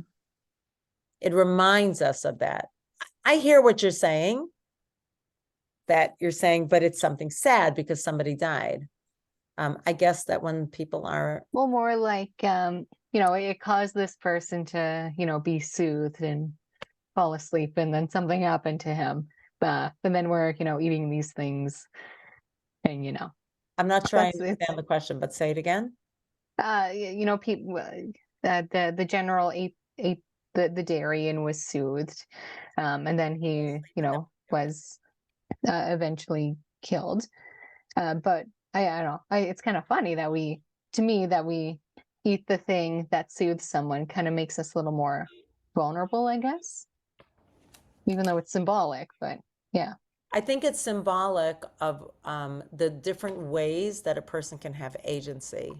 It reminds us of that. I hear what you're saying, but it's something sad because somebody died. I guess that when people are, Well, more like, it caused this person to, be soothed and fall asleep, and then something happened to him. And then we're, eating these things, and I'm not sure I That's- it's- understand the question, but say it again. people the general ate the dairy and was soothed, and then he, was eventually killed. But I don't know. It's kind of funny that we eat the thing that soothes someone. Kind of makes us a little more vulnerable, I guess, even though it's symbolic. But yeah. I think it's symbolic of the different ways that a person can have agency.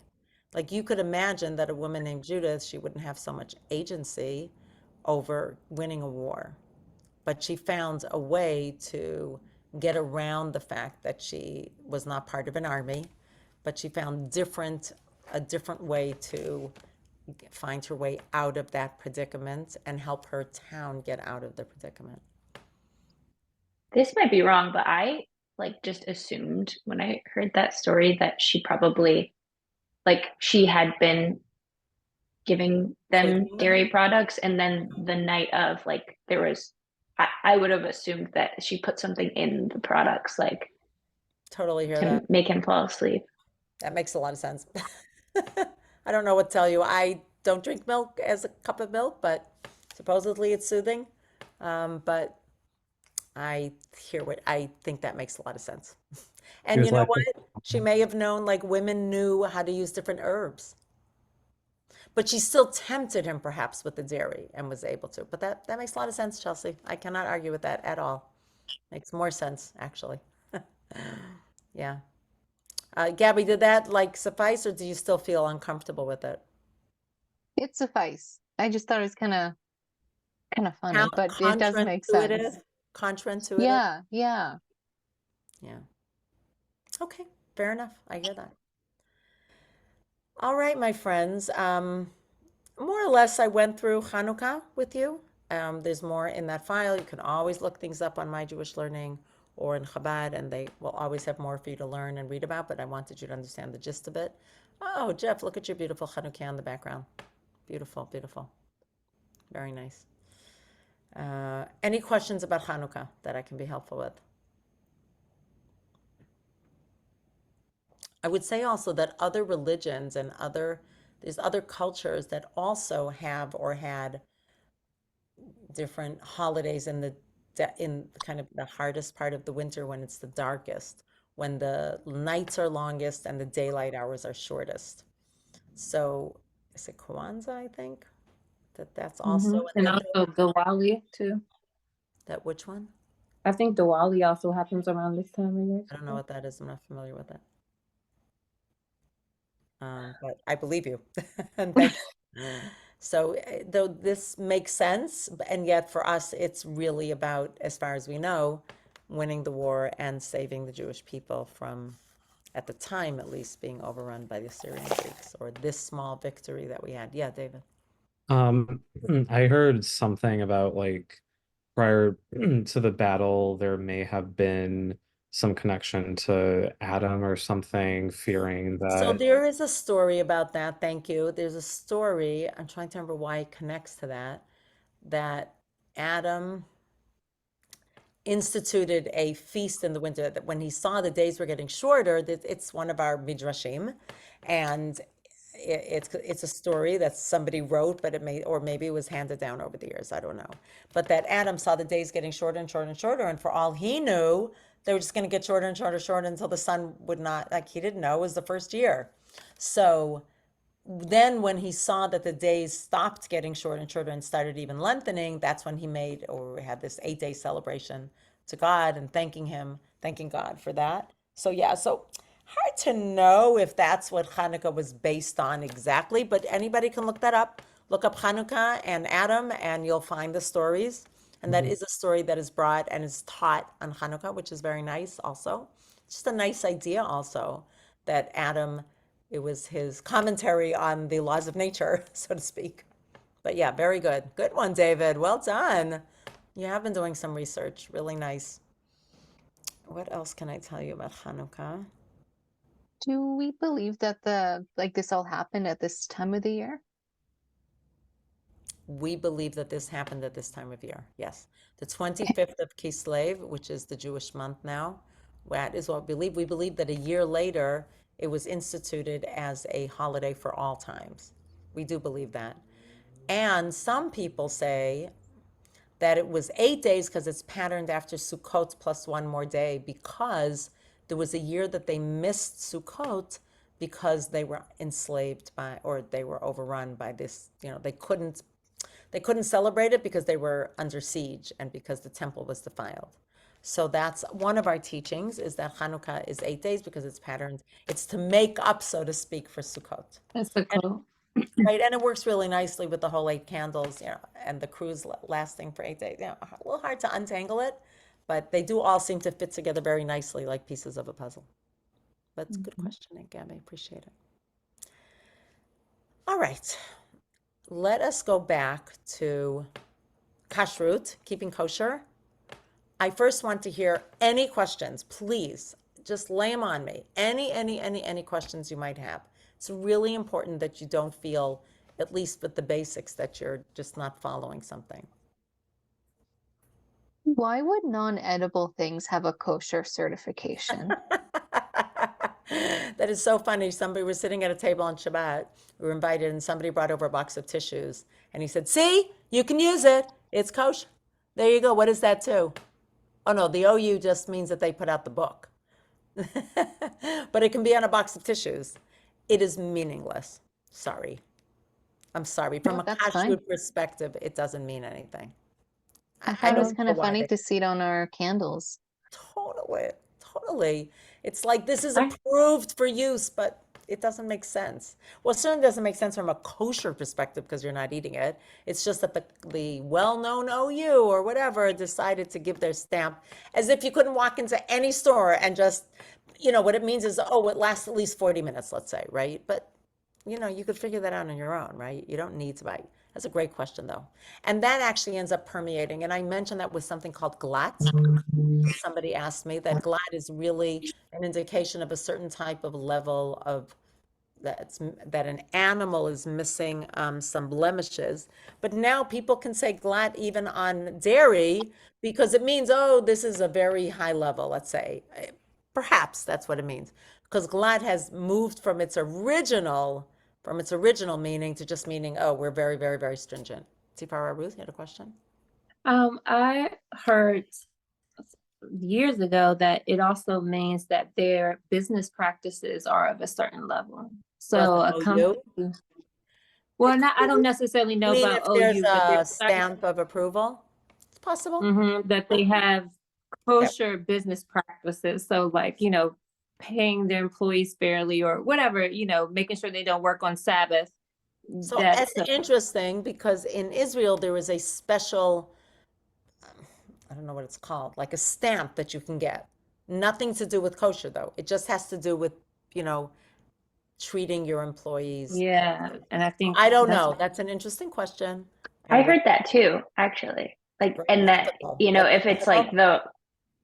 Like you could imagine that a woman named Judith, she wouldn't have so much agency over winning a war, but she found a way to get around the fact that she was not part of an army, but she found a different way to find her way out of that predicament and help her town get out of the predicament. This might be wrong, but I just assumed when I heard that story that she probably she had been giving them Feeding them? dairy products, and then the night of there was I would have assumed that she put something in the products Totally hear to that. make him fall asleep. That makes a lot of sense. I don't know what to tell you. I don't drink milk as a cup of milk, but supposedly it's soothing. But I think that makes a lot of sense. And was you know like- what? She may have known, like women knew how to use different herbs. But she still tempted him perhaps with the dairy and was able to. But that makes a lot of sense, Chelsea. I cannot argue with that at all. Makes more sense, actually. Yeah. Gabby, did that suffice, or do you still feel uncomfortable with it? It suffice. I just thought it was kind of funny, but it does make sense. Counterintuitive? Yeah, yeah. Yeah. Okay, fair enough. I hear that. All right, my friends. More or less, I went through Chanukah with you. There's more in that file. You can always look things up on My Jewish Learning or in Chabad, and they will always have more for you to learn and read about, but I wanted you to understand the gist of it. Oh, Jeff, look at your beautiful Chanukah in the background. Beautiful, beautiful. Very nice. Any questions about Chanukah that I can be helpful with? I would say also that other religions and there's other cultures that also have or had different holidays in kind of the hardest part of the winter when it's the darkest, when the nights are longest and the daylight hours are shortest. So is it Kwanzaa, I think? That's also Mhm. And also Diwali too. that which one? I think Diwali also happens around this time of year. I don't know what that is. I'm not familiar with it. But I believe you. And thank you. So though this makes sense, and yet for us, it's really about, as far as we know, winning the war and saving the Jewish people from, at the time at least, being overrun by the Assyrian Greeks, or this small victory that we had. Yeah, David. I heard something about prior to the battle, there may have been some connection to Adam or something, fearing So that. there is a story about that. Thank you. There's a story. I'm trying to remember why it connects to that Adam instituted a feast in the winter, that when he saw the days were getting shorter, that it's one of our midrashim, and it's a story that somebody wrote, but or maybe it was handed down over the years. I don't know. But that Adam saw the days getting shorter and shorter and shorter, and for all he knew, they were just going to get shorter and shorter and shorter until the sun would not, like he didn't know, it was the first year. So then when he saw that the days stopped getting shorter and shorter and started even lengthening, that's when he made, or we had this 8-day celebration to God and thanking God for that. So yeah, so hard to know if that's what Hanukkah was based on exactly, but anybody can look that up. Look up Hanukkah and Adam and you'll find the stories. And that is a story that is brought and is taught on Hanukkah, which is very nice also. Just a nice idea also that Adam, it was his commentary on the laws of nature, so to speak. But yeah, very good. Good one, David. Well done. You have been doing some research. Really nice. What else can I tell you about Hanukkah? Do we believe that this all happened at this time of the year? We believe that this happened at this time of year. Yes. The 25th of Kislev, which is the Jewish month now, that is what we believe. We believe that a year later, it was instituted as a holiday for all times. We do believe that. And some people say that it was 8 days because it's patterned after Sukkot plus one more day, because there was a year that they missed Sukkot because they were enslaved by, or they were overrun by this, they couldn't celebrate it because they were under siege and because the temple was defiled. So that's one of our teachings, is that Hanukkah is 8 days because it's patterned. It's to make up, so to speak, for Sukkot. That's so cool. Right, and it works really nicely with the whole 8 candles, and the cruise lasting for 8 days. A little hard to untangle it, but they do all seem to fit together very nicely, like pieces of a puzzle. But it's a good question, Gabby. Appreciate it. All right, let us go back to Kashrut, keeping kosher. I first want to hear any questions, please. Just lay them on me. Any questions you might have. It's really important that you don't feel, at least with the basics, that you're just not following something. Why would non-edible things have a kosher certification? That is so funny. Somebody was sitting at a table on Shabbat. We were invited, and somebody brought over a box of tissues. And he said, "See, you can use it. It's kosher." There you go. What is that too? Oh no, the OU just means that they put out the book. But it can be on a box of tissues. It is meaningless. Sorry. I'm sorry. From No, a that's fine. kashrut perspective, it doesn't mean anything. I thought it was don't kind know of why funny they- to see it on our candles. Totally. It's like this is I- approved for use, but it doesn't make sense. Well, it certainly doesn't make sense from a kosher perspective because you're not eating it. It's just that the well-known OU or whatever decided to give their stamp, as if you couldn't walk into any store and just, what it means is, oh, it lasts at least 40 minutes, let's say, right? But you could figure that out on your own, right? You don't need to buy. That's a great question, though. And that actually ends up permeating. And I mentioned that with something called glut. Somebody asked me that glut is really an indication of a certain type of level of that an animal is missing some blemishes. But now people can say glut even on dairy because it means, oh, this is a very high level, let's say. Perhaps that's what it means. Because glut has moved from its original meaning to just meaning, oh, we're very, very, very stringent. Tifara Ruth, you had a question? I heard years ago that it also means that their business practices are of a certain level. So Doesn't a OU? company, well, I don't necessarily know I mean, about if there's OU, but a there's certain, stamp of approval, it's possible. that they have kosher business practices. So like, paying their employees fairly or whatever, making sure they don't work on Sabbath. So That's that's interesting because in Israel there is a special, I don't know what it's called, like a stamp that you can get. Nothing to do with kosher though. It just has to do with, treating your employees. yeah. And I think I don't that's know. That's an interesting question. I heard that too, actually. Like, Very and that, ethical. if it's like Ethical.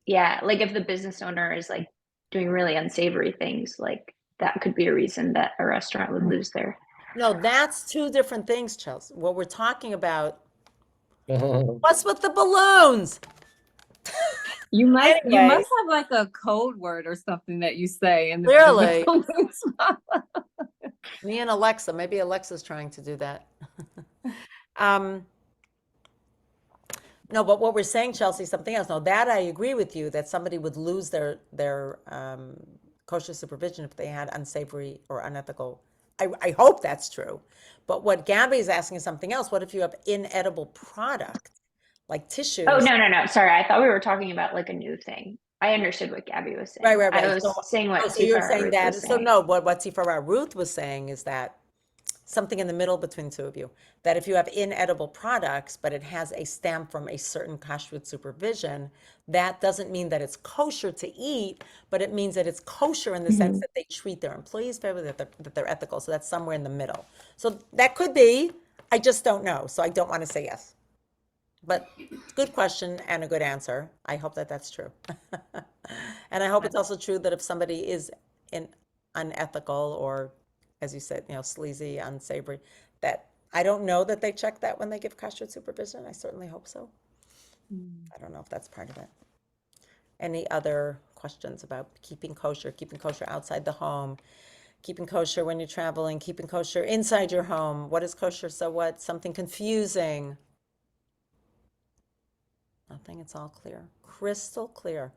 like if the business owner is like doing really unsavory things, like that could be a reason that a restaurant would lose their. No, that's two different things, Chelsea. What we're talking about, what's with the balloons? you must Anyway. have like a code word or something that you say and Clearly. Me and Alexa, maybe Alexa's trying to do that. Um, no, but what we're saying, Chelsea, something else. No, that I agree with you, that somebody would lose their kosher supervision if they had unsavory or unethical. I hope that's true. But what Gabby is asking is something else. What if you have inedible product, like tissues? Oh, no. Sorry. I thought we were talking about like a new thing. I understood what Gabby was saying. Right. I was saying what So you're Tifara saying Ruth that. was So saying. no, what Tifara Ruth was saying is that something in the middle between the two of you, that if you have inedible products, but it has a stamp from a certain kashrut supervision, that doesn't mean that it's kosher to eat, but it means that it's kosher in the sense that they treat their employees fairly, that they're ethical. So that's somewhere in the middle. So that could be, I just don't know. So I don't want to say yes. But good question and a good answer. I hope that that's true. And I hope it's also true that if somebody is unethical or, as you said, sleazy, unsavory, that I don't know that they check that when they give kashrut supervision. I certainly hope so. I don't know if that's part of it. Any other questions about keeping kosher outside the home, keeping kosher when you're traveling, keeping kosher inside your home? What is kosher? So what? Something confusing? Nothing, it's all clear, crystal clear.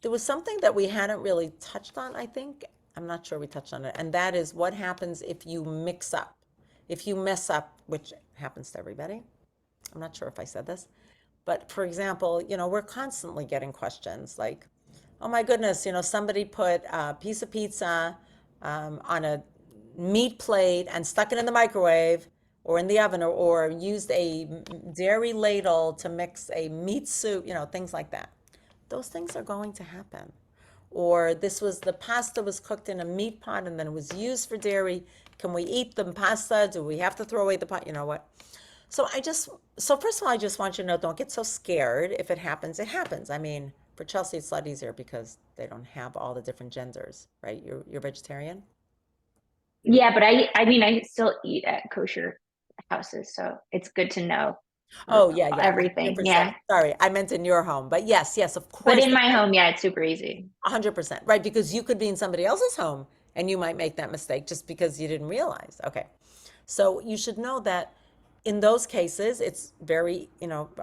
There was something that we hadn't really touched on, I think. I'm not sure we touched on it, and that is what happens if you mix up, if you mess up, which happens to everybody. I'm not sure if I said this, but for example, we're constantly getting questions like, oh my goodness, somebody put a piece of pizza on a meat plate and stuck it in the microwave or in the oven, or used a dairy ladle to mix a meat soup, things like that. Those things are going to happen. Or the pasta was cooked in a meat pot and then it was used for dairy. Can we eat the pasta? Do we have to throw away the pot? You know what? So first of all, I just want you to know, don't get so scared. If it happens, it happens. I mean, for Chelsea, it's a lot easier because they don't have all the different genders, right? You're vegetarian? Yeah, but I mean, I still eat at kosher houses, so it's good to know Oh, yeah, everything. 100%. Yeah. Sorry, I meant in your home. But yes, of But course. in my home, yeah, it's super easy. 100%, right? Because you could be in somebody else's home and you might make that mistake just because you didn't realize. Okay. So you should know that in those cases, it's very,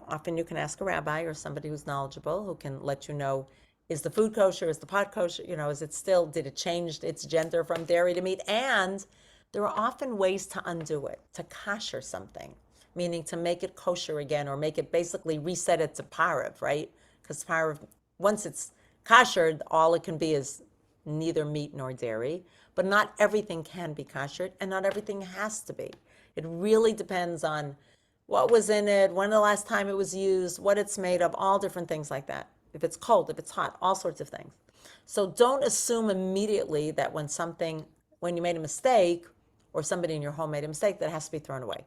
often you can ask a rabbi or somebody who's knowledgeable who can let you know, is the food kosher? Is the pot kosher? Did it change its gender from dairy to meat? And there are often ways to undo it, to kosher something, meaning to make it kosher again or make it basically reset it to parav, right? Because parav, once it's kosher, all it can be is neither meat nor dairy. But not everything can be kosher and not everything has to be. It really depends on what was in it, when the last time it was used, what it's made of, all different things like that. If it's cold, if it's hot, all sorts of things. So don't assume immediately that when you made a mistake or somebody in your home made a mistake, that has to be thrown away.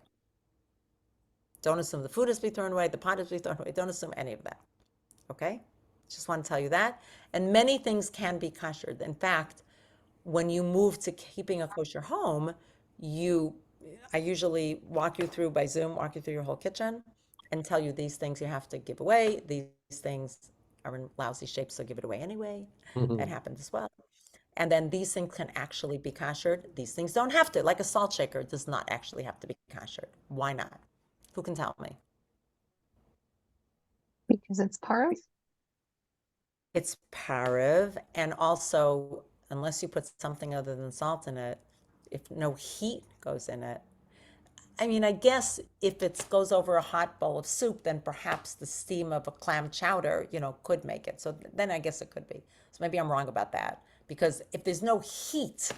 Don't assume the food has to be thrown away, the pot has to be thrown away. Don't assume any of that. Okay? Just want to tell you that. And many things can be kosher. In fact, when you move to keeping a kosher home, I usually walk you through by Zoom, walk you through your whole kitchen and tell you these things you have to give away. These things are in lousy shape, so give it away anyway. That happens as well. And then these things can actually be koshered. These things don't have to. Like a salt shaker does not actually have to be koshered. Why not? Who can tell me? Because it's part of. It's parav, and also, unless you put something other than salt in it, if no heat goes in it, I mean, I guess if it goes over a hot bowl of soup, then perhaps the steam of a clam chowder, could make it. So then I guess it could be. So maybe I'm wrong about that, because if there's no heat,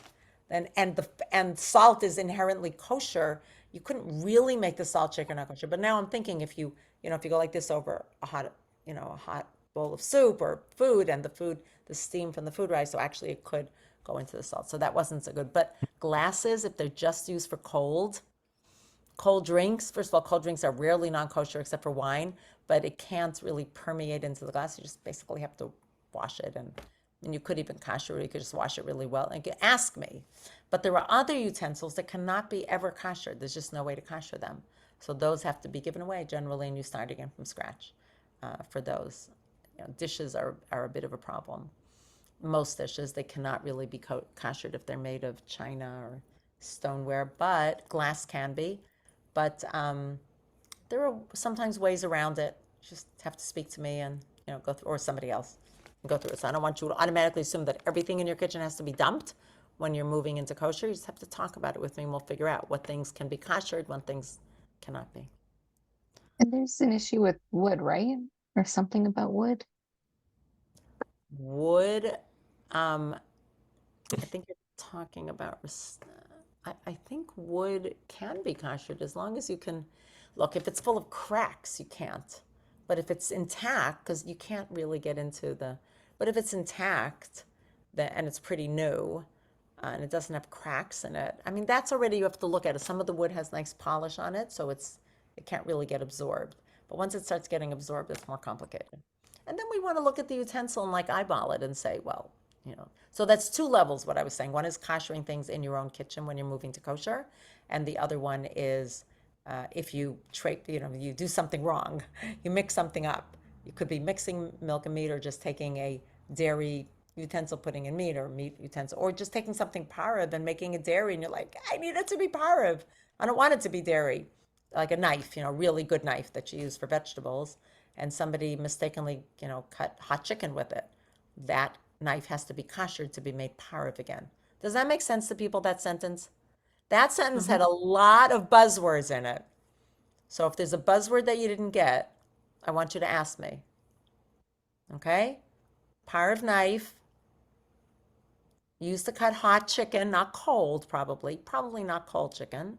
then and salt is inherently kosher, you couldn't really make the salt shaker not kosher. But now I'm thinking if you go like this over a hot bowl of soup or food, and the steam from the food rise, so actually it could go into the salt. So that wasn't so good. But glasses, if they're just used for cold drinks, first of all, cold drinks are rarely non-kosher except for wine, but it can't really permeate into the glass. You just basically have to wash it, and you could even kosher it. You could just wash it really well. And ask me. But there are other utensils that cannot be ever kosher. There's just no way to kosher them. So those have to be given away generally, and you start again from scratch for those. Dishes are a bit of a problem. most dishes, they cannot really be koshered if they're made of china or stoneware, but glass can be. But there are sometimes ways around it. You just have to speak to me and, go through, or somebody else, and go through it. So I don't want you to automatically assume that everything in your kitchen has to be dumped when you're moving into kosher. You just have to talk about it with me and we'll figure out what things can be koshered, what things cannot be. And there's an issue with wood, right? Or something about wood. Wood, I think you're talking about, I think wood can be koshered as long as you can, look, if it's full of cracks, you can't. But if it's intact, because you can't really get into but if it's intact, and it's pretty new, and it doesn't have cracks in it, I mean, that's already, you have to look at it. Some of the wood has nice polish on it, so it can't really get absorbed. But once it starts getting absorbed, it's more complicated. And then we want to look at the utensil and like eyeball it and say, well, so that's two levels, what I was saying. One is koshering things in your own kitchen when you're moving to kosher. And the other one is if you you do something wrong, you mix something up. You could be mixing milk and meat or just taking a dairy utensil, putting in meat, or meat utensil, or just taking something pareve and making it dairy. And you're like, I need it to be pareve. I don't want it to be dairy. Like a knife, a really good knife that you use for vegetables. And somebody mistakenly, cut hot chicken with it. That knife has to be koshered to be made pareve again. Does that make sense to people, that sentence? That sentence had a lot of buzzwords in it. So if there's a buzzword that you didn't get, I want you to ask me. Okay? Pareve knife, used to cut hot chicken, not cold probably not cold chicken,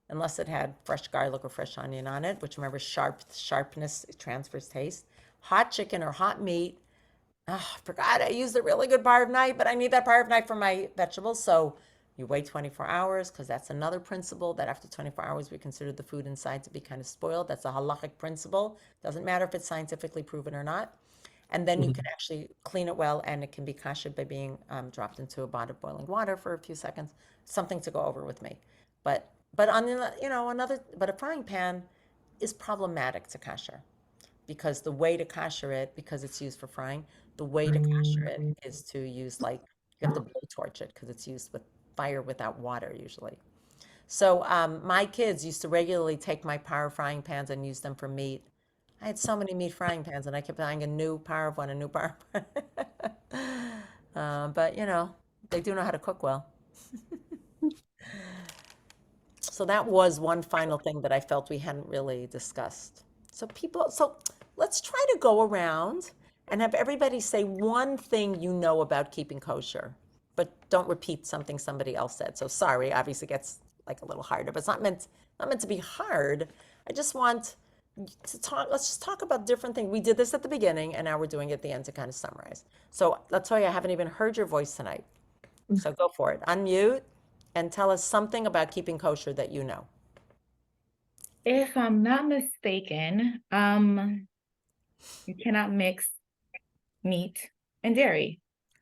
unless it had fresh garlic or fresh onion on it, which, remember, sharpness transfers taste. Hot chicken or hot meat. Oh, I forgot I used a really good pareve knife, but I need that pareve knife for my vegetables. So you wait 24 hours, because that's another principle, that after 24 hours we consider the food inside to be kind of spoiled. That's a halachic principle. Doesn't matter if it's scientifically proven or not. And then you can actually clean it well, and it can be koshered by being dropped into a pot of boiling water for a few seconds. Something to go over with me. But on but a frying pan is problematic to kosher, because the way to kosher it, because it's used for frying, the way to kosher it is to use, you have to blowtorch it, because it's used with fire without water usually. So my kids used to regularly take my power frying pans and use them for meat. I had so many meat frying pans, and I kept buying a new power of one, a new power. But they do know how to cook well. So that was one final thing that I felt we hadn't really discussed. So let's try to go around and have everybody say one thing you know about keeping kosher, but don't repeat something somebody else said. So sorry, obviously it gets like a little harder, but it's not meant to be hard. I just want to talk. Let's just talk about different things. We did this at the beginning, and now we're doing it at the end to kind of summarize. So Latoya, I haven't even heard your voice tonight. So go for it. Unmute and tell us something about keeping kosher that you know. If I'm not mistaken, you cannot mix meat and dairy.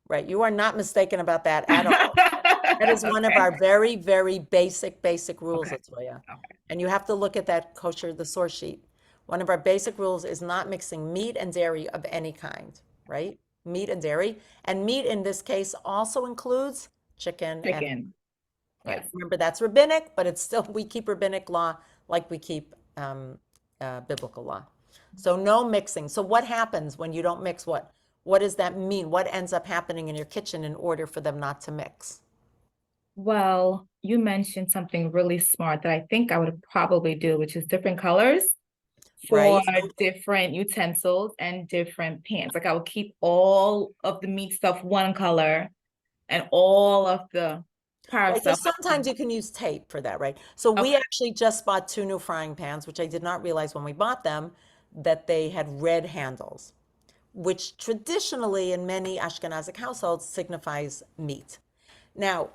Right. You are not mistaken about that at all. That is one of our very, very basic rules, Okay. Latoya. Okay. And you have to look at that kosher, the source sheet. One of our basic rules is not mixing meat and dairy of any kind, right? Meat and dairy. And meat in this case also includes chicken. Chicken. Right. Yes. Remember, that's rabbinic, but it's still, we keep rabbinic law like we keep biblical law. So no mixing. So what happens when you don't mix? What does that mean? What ends up happening in your kitchen in order for them not to mix? Well, you mentioned something really smart that I think I would probably do, which is different colors for Right. different utensils and different pans. Like I would keep all of the meat stuff one color and all of the power Right, so stuff. sometimes you can use tape for that, right? So we actually just bought 2 new frying pans, which I did not realize when we bought them, that they had red handles, which traditionally in many Ashkenazic households signifies meat. Now,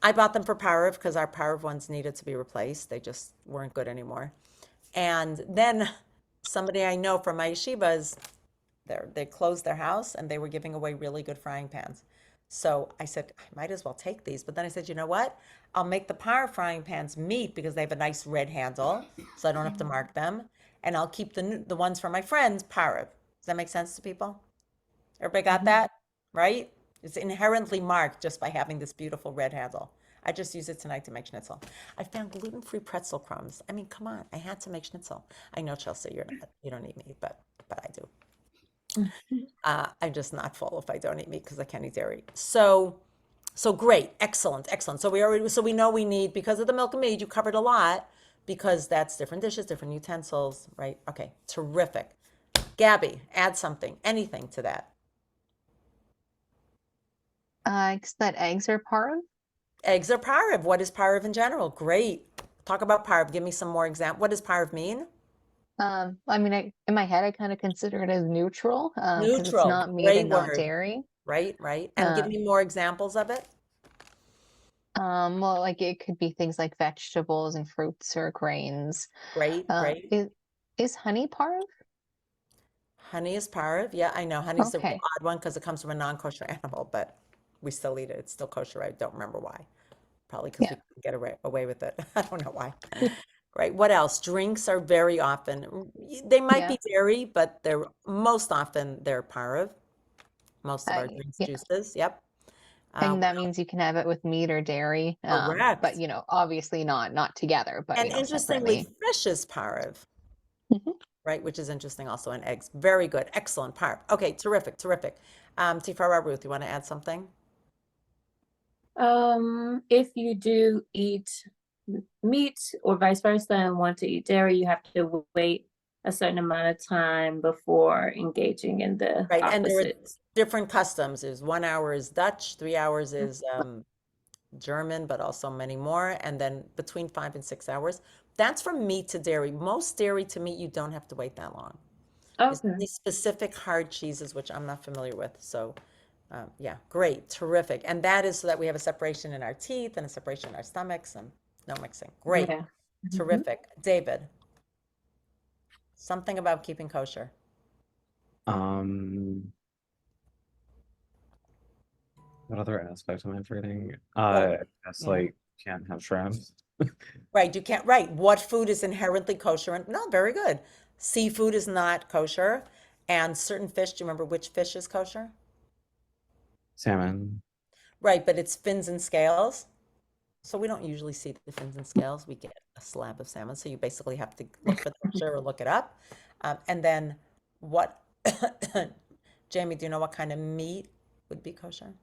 I bought them for Parav because our Parav ones needed to be replaced. They just weren't good anymore. And then somebody I know from my yeshivas, they closed their house and they were giving away really good frying pans. So I said, I might as well take these. But then I said, you know what? I'll make the power frying pans meat because they have a nice red handle, so I don't have to mark them. And I'll keep the ones for my friends Parav. Does that make sense to people? Everybody got that? Right? It's inherently marked just by having this beautiful red handle. I just use it tonight to make schnitzel. I found gluten-free pretzel crumbs. I mean, come on, I had to make schnitzel. I know, Chelsea, you don't eat meat, but I do. I'm just not full if I don't eat meat because I can't eat dairy. So great, excellent. So we know we need, because of the milk and meat, you covered a lot, because that's different dishes, different utensils, right? Okay, terrific. Gabby, add something, anything to that. I guess that eggs are parve. Eggs are parve. What is parve in general? Great. Talk about parve. Give me some more example. What does parve mean? I mean, in my head, I kind of consider it as neutral, because it's Neutral. not meat Great and not word. dairy. Right. And give Uh, me more examples of it. Well, like it could be things like vegetables and fruits or grains. Great. Is honey parve? Honey is parve. Yeah, I know. Honey's the real Okay. odd one because it comes from a non-kosher animal, but we still eat it. It's still kosher. I don't remember why. Probably because Yeah. we can get away with it. I don't know why. Right. What else? Drinks are very often, they might be dairy, but they're most often they're parve. Most of our drinks, Yeah. juices. Yep. And What that else? means you can have it with meat or dairy. But Correct. obviously not together, but And interestingly, separately. fish is parve, Mhm. right? Which is interesting also in eggs. Very good. Excellent. Parve. Okay, terrific. Tifara Ruth, you want to add something? If you do eat meat or vice versa and want to eat dairy, you have to wait a certain amount of time before engaging in the Right. And there are opposite. different customs. There's 1 hour is Dutch, 3 hours is German, but also many more. And then between 5 and 6 hours. That's from meat to dairy. Most dairy to meat, you don't have to wait that long. There's Okay. these specific hard cheeses, which I'm not familiar with. So, yeah, great, terrific. And that is so that we have a separation in our teeth and a separation in our stomachs and no mixing. Great, Yeah. Mhm. terrific. David, something about keeping kosher. What other aspect am I forgetting? Well, It's you know. like can't have shrimp. Right, you can't, right. What food is inherently kosher? And no, very good. Seafood is not kosher. And certain fish, do you remember which fish is kosher? Salmon. Right, but it's fins and scales. So we don't usually see the fins and scales. We get a slab of salmon. So you basically have to look for the picture or look it up. And then what, Jamie, do you know what kind of meat would be kosher?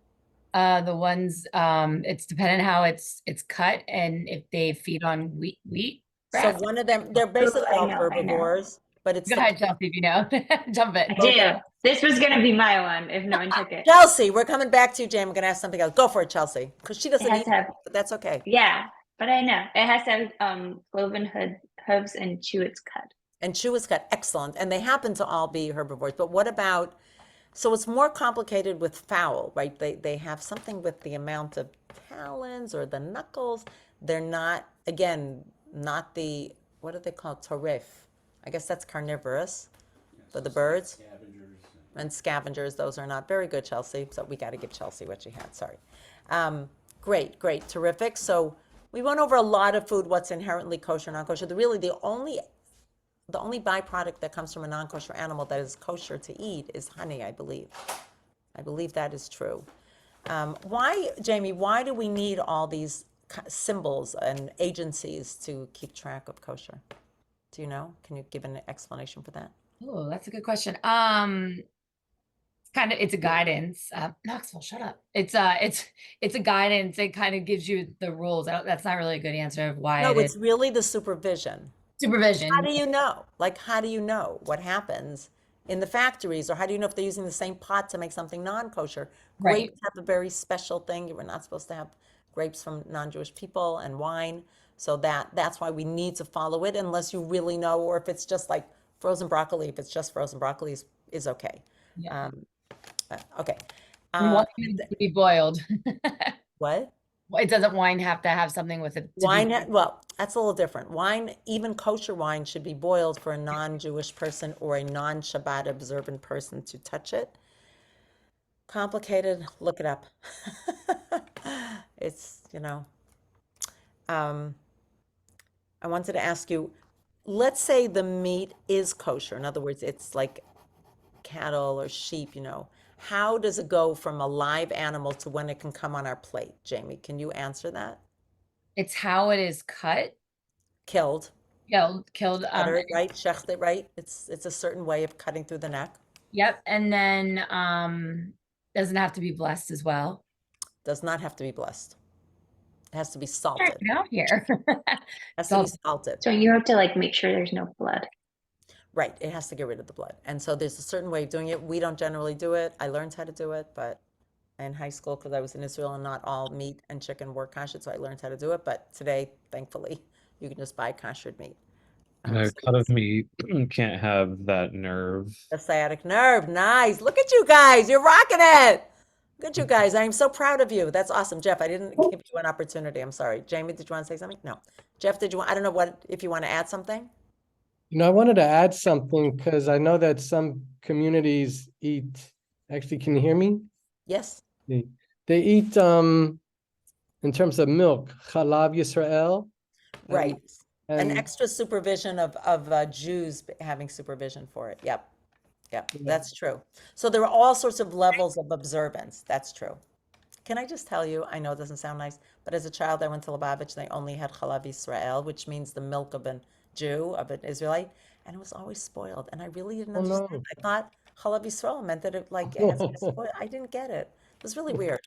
The ones, it's dependent how it's cut and if they feed on wheat So grass. one of them, they're basically I all know. herbivores, but it's Go the ahead, Chelsea, if you know. Jump I it. do. This was gonna be my one if no one took it. Chelsea. We're coming back to you, Jamie. I'm going to ask something else. Go for it, Chelsea, because she It doesn't has eat to have, it, but that's okay. yeah, but I know it has to have cloven hooves and chew its cud. And chew is cut, excellent. And they happen to all be herbivores. But what about, so it's more complicated with fowl, right? They have something with the amount of talons or the knuckles. They're not, again, not the, what do they call it? Torif. I guess that's carnivorous for the birds. And scavengers, those are not very good, Chelsea. So we got to give Chelsea what she had. Sorry. Great, terrific. So we went over a lot of food, what's inherently kosher, non-kosher. The only byproduct that comes from a non-kosher animal that is kosher to eat is honey, I believe. I believe that is true. Why, Jamie, why do we need all these symbols and agencies to keep track of kosher? Do you know? Can you give an explanation for that? Oh, that's a good question. It's a guidance. Knoxville, shut up. It's a guidance. It kind of gives you the rules. That's not really a good answer of why No, it it's is. really the supervision. Supervision. How do you know? Like, how do you know what happens in the factories? Or how do you know if they're using the same pot to make something non-kosher? Right. Grapes have a very special thing. You were not supposed to have grapes from non-Jewish people and wine. So that's why we need to follow it unless you really know, or if it's just like frozen broccoli, if it's just frozen broccoli is okay. Yeah. Okay. And wine And needs to be boiled. what? It doesn't wine have to have something with it to be Wine, well, that's a little different. Wine, even kosher wine, should be boiled for a non-Jewish person or a non-Shabbat observant person to touch it. Complicated, look it up. It's, I wanted to ask you, let's say the meat is kosher. In other words, it's like cattle or sheep, How does it go from a live animal to when it can come on our plate? Jamie, can you answer that? It's how it is cut, Killed, killed. butter it right, shecht it right. It's a certain way of cutting through the neck. Yep. And then doesn't have to be blessed as well. Does not have to be blessed. It has to be Check salted. it out here. Has to be Salt. salted. So you have to like make sure there's no blood. Right, it has to get rid of the blood. And so there's a certain way of doing it. We don't generally do it. I learned how to do it, but in high school, because I was in Israel and not all meat and chicken were kashrut, so I learned how to do it. But today, thankfully, you can just buy kashrut meat. A So cut of it's meat can't have that nerve. the sciatic nerve. Nice. Look at you guys. You're rocking it. Look at you guys. I am so proud of you. That's awesome. Jeff, I didn't give you an opportunity. I'm sorry. Jamie, did you want to say something? No. Jeff, did you want, I don't know what, if you want to add something? I wanted to add something because I know that some communities eat, actually, can you hear me? Yes. They eat, in terms of milk, Chalav Yisrael. Right. An And extra supervision of Jews having supervision for it. Yep. Yep. Yeah. That's true. So there are all sorts of levels of observance. That's true. Can I just tell you, I know it doesn't sound nice, but as a child, I went to Lubavitch, they only had Chalav Yisrael, which means the milk of a Jew, of an Israelite, and it was always spoiled. And I really didn't Oh, understand. no. I thought Chalav Yisrael meant that it like it has to be spoiled. I didn't get it. It was really weird.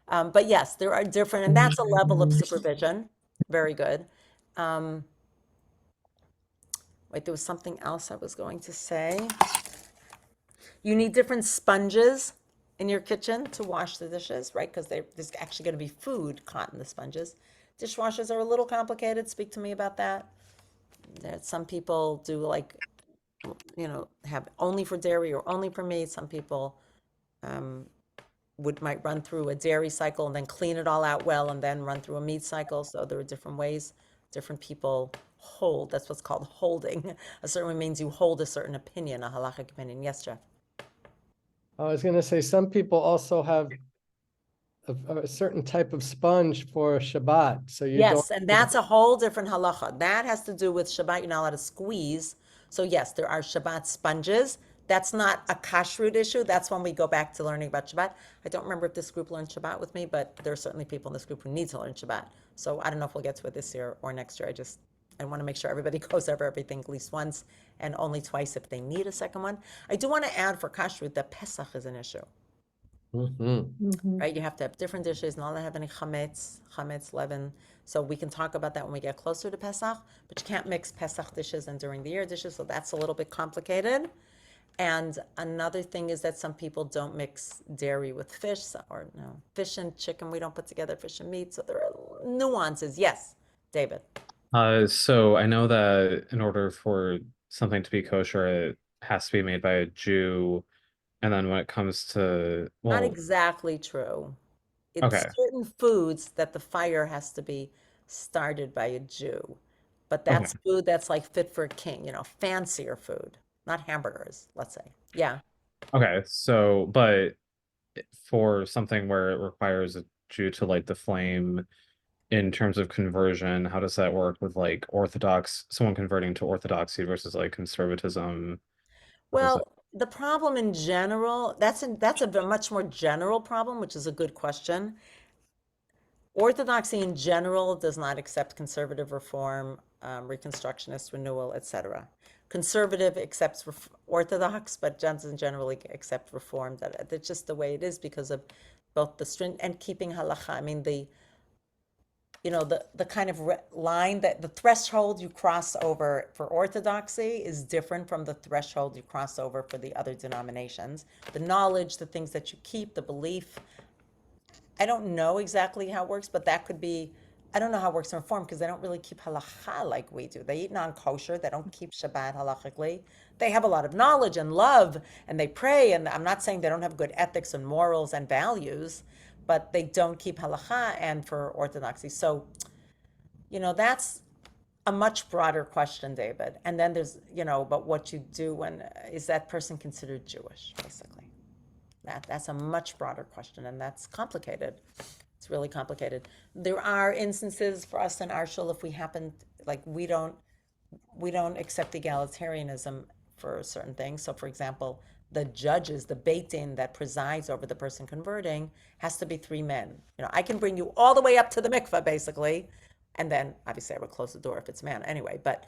But yes, there are different, and that's a level of supervision. Very good. Wait, there was something else I was going to say. You need different sponges in your kitchen to wash the dishes, right? Because there's actually going to be food caught in the sponges. Dishwashers are a little complicated. Speak to me about that. Some people do like, have only for dairy or only for meat. Some people might run through a dairy cycle and then clean it all out well and then run through a meat cycle. So there are different ways different people hold. That's what's called holding. A certain way means you hold a certain opinion, a halachic opinion. Yes, Jeff. I was gonna say, some people also have a certain type of sponge for Shabbat, so you don't. Yes, and that's a whole different halacha. That has to do with Shabbat. You're not allowed to squeeze. So yes, there are Shabbat sponges. That's not a kashrut issue. That's when we go back to learning about Shabbat. I don't remember if this group learned Shabbat with me, but there are certainly people in this group who need to learn Shabbat. So I don't know if we'll get to it this year or next year. I want to make sure everybody goes over everything at least once and only twice if they need a second one. I do want to add for kashrut that Pesach is an issue. Mhm. Right, you have to have different dishes, not have any chametz, leaven. So we can talk about that when we get closer to Pesach, but you can't mix Pesach dishes and during the year dishes, so that's a little bit complicated. And another thing is that some people don't mix dairy with fish, or no, fish and chicken, we don't put together fish and meat, so there are nuances. Yes, David. So I know that in order for something to be kosher, it has to be made by a Jew. And then when it comes to, Not well, exactly true. It's okay, certain foods that the fire has to be started by a Jew. But okay, that's food that's like fit for a king, fancier food, not hamburgers, let's say. Yeah. okay. So, but for something where it requires a Jew to light the flame in terms of conversion, how does that work with like someone converting to Orthodoxy versus like conservatism? How does that? Well, the problem in general, that's a much more general problem, which is a good question. Orthodoxy in general does not accept conservative reform, Reconstructionist renewal, etc. Conservative accepts Orthodox, but doesn't generally accept reform. That's just the way it is because of both the string and keeping halacha. I mean, the kind of line that the threshold you cross over for Orthodoxy is different from the threshold you cross over for the other denominations. The knowledge, the things that you keep, the belief. I don't know exactly how it works, but that could be, I don't know how it works in Reform because they don't really keep halacha like we do. They eat non-kosher. They don't keep Shabbat halachically. They have a lot of knowledge and love, and they pray. And I'm not saying they don't have good ethics and morals and values, but they don't keep halacha and for Orthodoxy. So, that's a much broader question, David. And then there's, but what you do when, is that person considered Jewish, basically? That's a much broader question, and that's complicated. It's really complicated. There are instances for us in our shul if we happen, like we don't accept egalitarianism for certain things. So, for example, the judges, the Beit Din that presides over the person converting, has to be 3 men. You know, I can bring you all the way up to the mikveh, basically, and then obviously I would close the door if it's a man anyway. But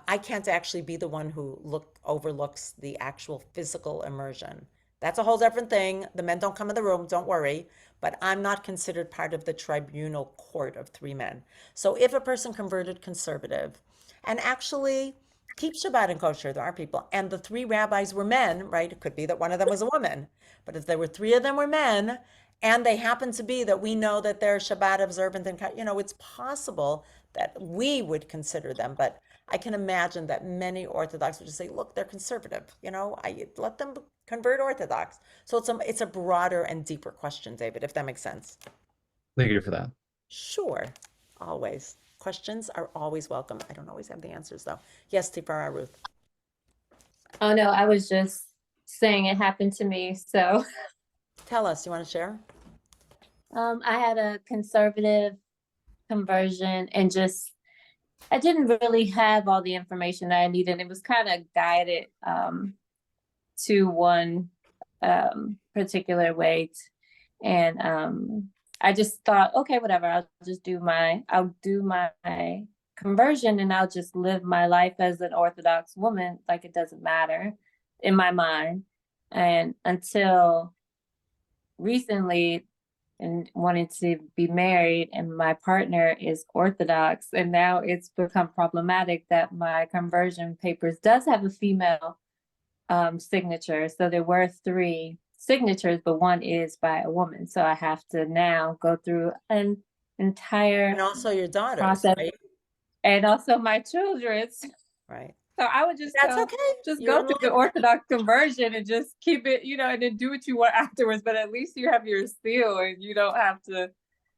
I can't actually be the one who overlooks the actual physical immersion. That's a whole different thing. The men don't come in the room, don't worry. But I'm not considered part of the tribunal court of 3 men. So if a person converted conservative and actually keeps Shabbat and kosher, there are people, and the 3 rabbis were men, right? It could be that one of them was a woman. But if there were 3 of them were men, and they happen to be that we know that they're Shabbat observant, and you know, it's possible that we would consider them. But I can imagine that many Orthodox would just say, look, they're conservative. You know, I let them convert Orthodox. So it's a broader and deeper question, David, if that makes sense. Thank you for that. Sure, always. Questions are always welcome. I don't always have the answers, though. Yes, Tifara Ruth. Oh no, I was just saying it happened to me. So Tell us, you want to share? I had a conservative conversion and just I didn't really have all the information that I needed. It was kind of guided to one particular way. And I just thought, okay, whatever, I'll do my conversion and I'll just live my life as an Orthodox woman, like it doesn't matter in my mind. And until recently, and wanted to be married, and my partner is Orthodox, and now it's become problematic that my conversion papers does have a female signature. So there were 3 signatures, but one is by a woman. So I have to now go through an entire And also your daughters, process, right? and also my children's. Right. So I would just That's go, okay. just You're go through the Orthodox conversion and just keep it, you know, and then do what you want afterwards. But at least you have your seal, and you don't have to,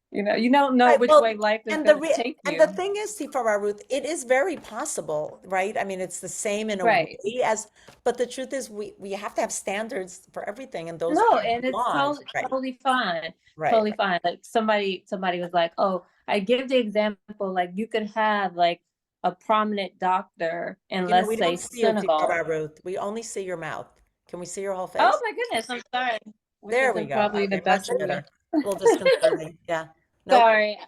you know, you don't know Right, which well, way life is and going to take and you. the thing is, Tifara Ruth, it is very possible, right? I mean, it's the same in a Right. way as, but the truth is, we have to have standards for everything, and those No, are and it's laws, right? totally fine. Right, Totally right. fine. Like somebody was like, oh, I give the example, like you could have like a prominent doctor in, You know, let's we say, don't see you, Senegal. Tifara Ruth. We only see your mouth. Can we see your whole face? Oh my goodness, I'm sorry. Which There we isn't go. probably the Okay, much best way. better. A little disconcerting. Yeah. Nope. Sorry.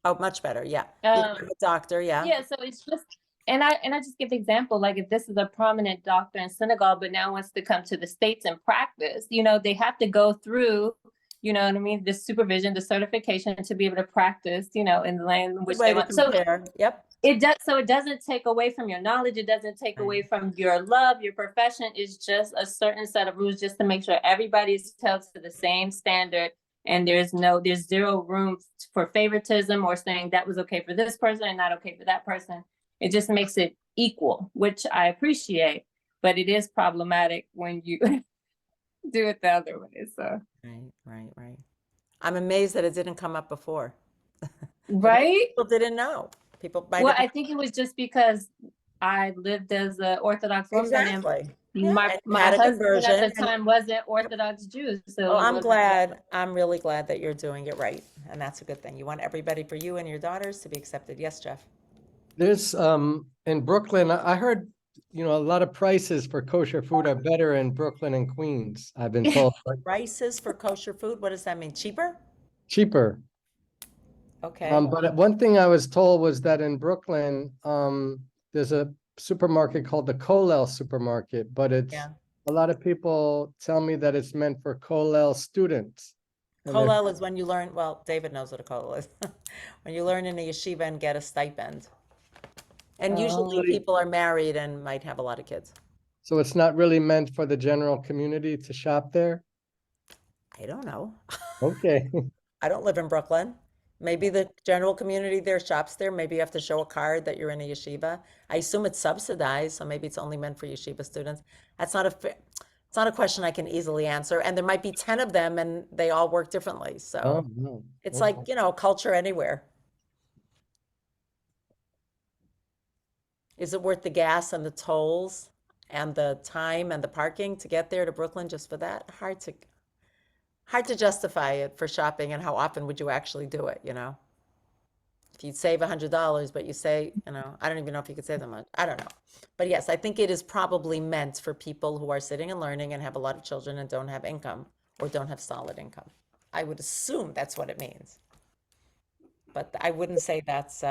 Oh, much better. Yeah. You have a doctor. Yeah. Yeah, so it's just, and I just give the example, like if this is a prominent doctor in Senegal, but now wants to come to the States and practice, you know, they have to go through, you know what I mean, the supervision, the certification to be able to practice, you know, in the land in which Good way they to want. So compare. Yep. it does, so it doesn't take away from your knowledge, it doesn't take Right. away from your love, your profession. It's just a certain set of rules just to make sure everybody's held to the same standard, and there's 0 room for favoritism or saying that was okay for this person and not okay for that person. It just makes it equal, which I appreciate, but it is problematic when you do it the other way. So Right. I'm amazed that it didn't come up before. right. People didn't know. People might Well, have I think it was just because I lived as an Orthodox woman, exactly. and Yeah, my and you had a husband conversion, at the and- time wasn't Orthodox Jew. So Well, it I'm wasn't- glad. I'm really glad that you're doing it right, and that's a good thing. You want everybody, for you and your daughters, to be accepted. Yes, Jeff. There's, in Brooklyn, I heard, you know, a lot of prices for kosher food are better in Brooklyn and Queens. I've been told, like, Prices for kosher food. What does that mean? Cheaper? cheaper. Okay. But one thing I was told was that in Brooklyn, there's a supermarket called the Kollel supermarket, but it's, Yeah. a lot of people tell me that it's meant for Kollel students. And they're- Kollel is when you learn. Well, David knows what a kollel is. When you learn in a yeshiva and get a stipend. And usually Oh. people are married and might have a lot of kids. So it's not really meant for the general community to shop there? I don't know. Okay. I don't live in Brooklyn. Maybe the general community there shops there. Maybe you have to show a card that you're in a yeshiva. I assume it's subsidized, so maybe it's only meant for yeshiva students. It's not a question I can easily answer. And there might be 10 of them and they all work differently. So Oh, no. it's Okay. like, you know, culture anywhere. Is it worth the gas and the tolls and the time and the parking to get there to Brooklyn just for that? Hard to justify it for shopping, and how often would you actually do it, you know? If you save $100, but you say, I don't even know if you could save that much. I don't know. But yes, I think it is probably meant for people who are sitting and learning and have a lot of children and don't have income or don't have solid income. I would assume that's what it means. But I wouldn't say that's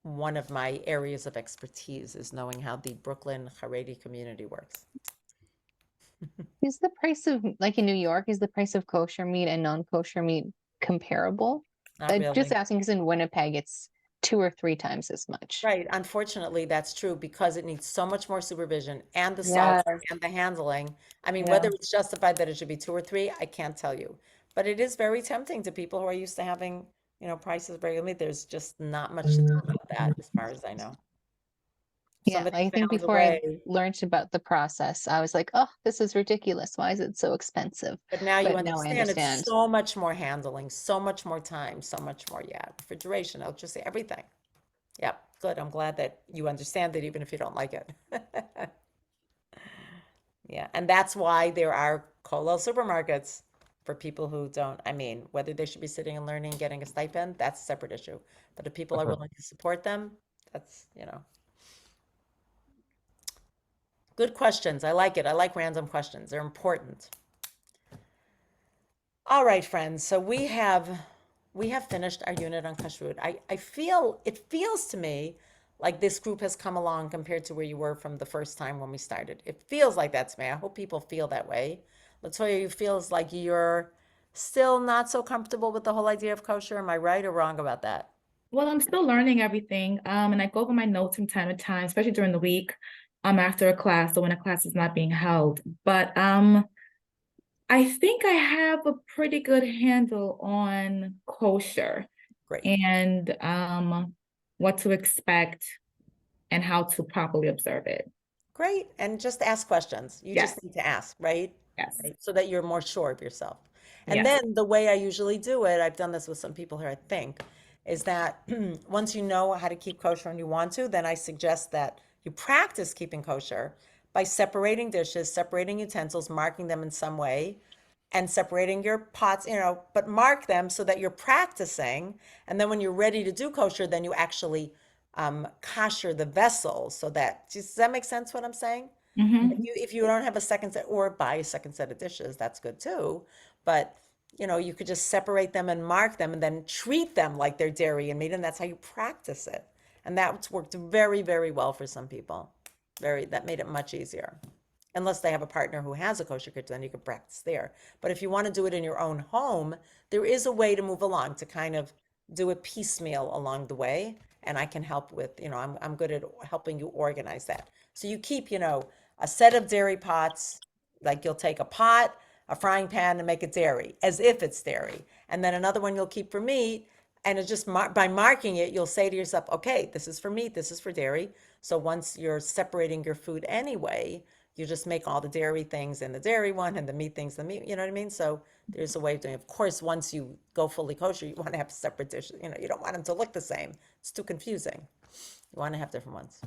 one of my areas of expertise is knowing how the Brooklyn Haredi community works. Is the price of, like in New York, is the price of kosher meat and non-kosher meat comparable? Not I'm just really. asking because in Winnipeg, it's 2 or 3 times as much. Right. Unfortunately, that's true because it needs so much more supervision and the Yes. salt and the handling. I mean, Yeah. whether it's justified that it should be 2 or 3, I can't tell you. But it is very tempting to people who are used to having, prices of regular meat. There's just not much to do about that, as far as I know. Yeah, Somebody I think found a before I way, learned about the process, I was like, oh, this is ridiculous. Why is it so expensive? but now you But now I understand it's understand. so much more handling, so much more time, so much more, refrigeration, electricity, everything. Yep, good. I'm glad that you understand it, even if you don't like it. Yeah, and that's why there are Kollel supermarkets for people who don't, I mean, whether they should be sitting and learning, getting a stipend, that's a separate issue. But if people are willing to support them, that's. Good questions. I like it. I like random questions. They're important. All right, friends. So we have finished our unit on Kashrut. It feels to me like this group has come along compared to where you were from the first time when we started. It feels like that to me. I hope people feel that way. Latoya, you feels like you're still not so comfortable with the whole idea of kosher. Am I right or wrong about that? Well, I'm still learning everything. And I go over my notes from time to time, especially during the week, after a class or when a class is not being held. But I think I have a pretty good handle on kosher Great. and what to expect and how to properly observe it. Great. And just ask questions. You Yes. just need to ask, right? Yes. Right? So that you're more sure of yourself. And Yes. then the way I usually do it, I've done this with some people here, I think, is that once you know how to keep kosher and you want to, then I suggest that you practice keeping kosher by separating dishes, separating utensils, marking them in some way, and separating your pots, but mark them so that you're practicing. And then when you're ready to do kosher, then you actually kosher the vessel so that, does that make sense what I'm saying? Mhm. If you don't have a second set or buy a second set of dishes, that's good too. But you could just separate them and mark them and then treat them like they're dairy and meat, and that's how you practice it. And that's worked very, very well for some people. That made it much easier. Unless they have a partner who has a kosher kitchen, then you can practice there. But if you want to do it in your own home, there is a way to move along, to kind of do it piecemeal along the way. And I can help with, I'm good at helping you organize that. So you keep, a set of dairy pots, like you'll take a pot, a frying pan, and make it dairy, as if it's dairy. And then another one you'll keep for meat. And it's just by marking it, you'll say to yourself, okay, this is for meat, this is for dairy. So once you're separating your food anyway, you just make all the dairy things in the dairy one and the meat things, the meat, you know what I mean? So there's a way of doing it. Of course, once you go fully kosher, you want to have separate dishes. You don't want them to look the same. It's too confusing. You want to have different ones.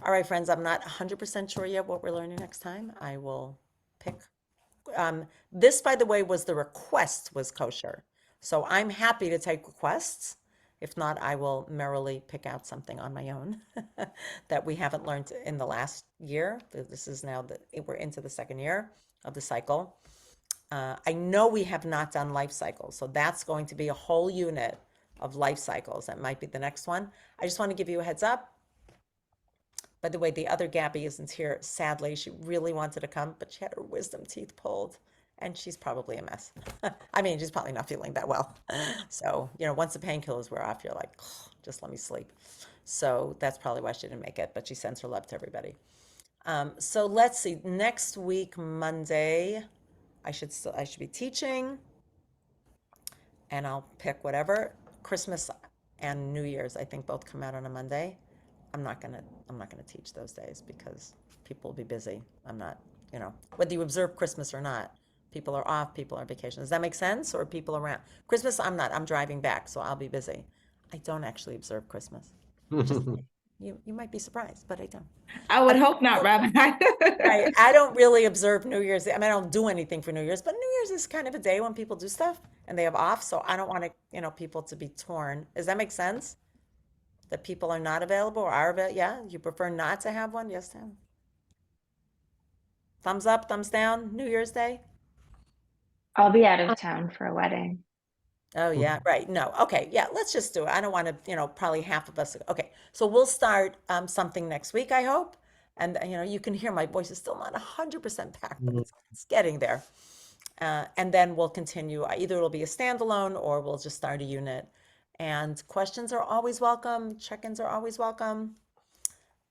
All right, friends, I'm not 100% sure yet what we're learning next time. I will pick. This, by the way, was the request was kosher. So I'm happy to take requests. If not, I will merrily pick out something on my own that we haven't learned in the last year. This is now we're into the second year of the cycle. I know we have not done life cycles, so that's going to be a whole unit of life cycles. That might be the next one. I just want to give you a heads up. By the way, the other Gabby isn't here. Sadly, she really wanted to come, but she had her wisdom teeth pulled. And she's probably a mess. I mean, she's probably not feeling that well. So, once the painkillers were off, you're like, oh, just let me sleep. So that's probably why she didn't make it, but she sends her love to everybody. So let's see. Next week, Monday, I should be teaching, and I'll pick whatever. Christmas and New Year's, I think, both come out on a Monday. I'm not gonna teach those days because people will be busy. I'm not, whether you observe Christmas or not, people are off, people are on vacation. Does that make sense? Or people around? Christmas, I'm not. I'm driving back, so I'll be busy. I don't actually observe Christmas. Just You might be surprised, but I don't. I would hope not, Rabbi. I don't really observe New Year's. I mean, I don't do anything for New Year's, but New Year's is kind of a day when people do stuff and they have off. So I don't want to, people to be torn. Does that make sense? That people are not available or are available? Yeah, you prefer not to have one? Yes, Tim. Thumbs up, thumbs down, New Year's Day? I'll be out of town for a wedding. Oh, yeah, right. No. Okay. Yeah, let's just do it. I don't want to, probably half of us. Okay. So we'll start something next week, I hope. And, you can hear my voice is still not 100% back, but it's getting there. And then we'll continue. Either it'll be a standalone or we'll just start a unit. And questions are always welcome. Check-ins are always welcome.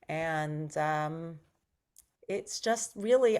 And it's just really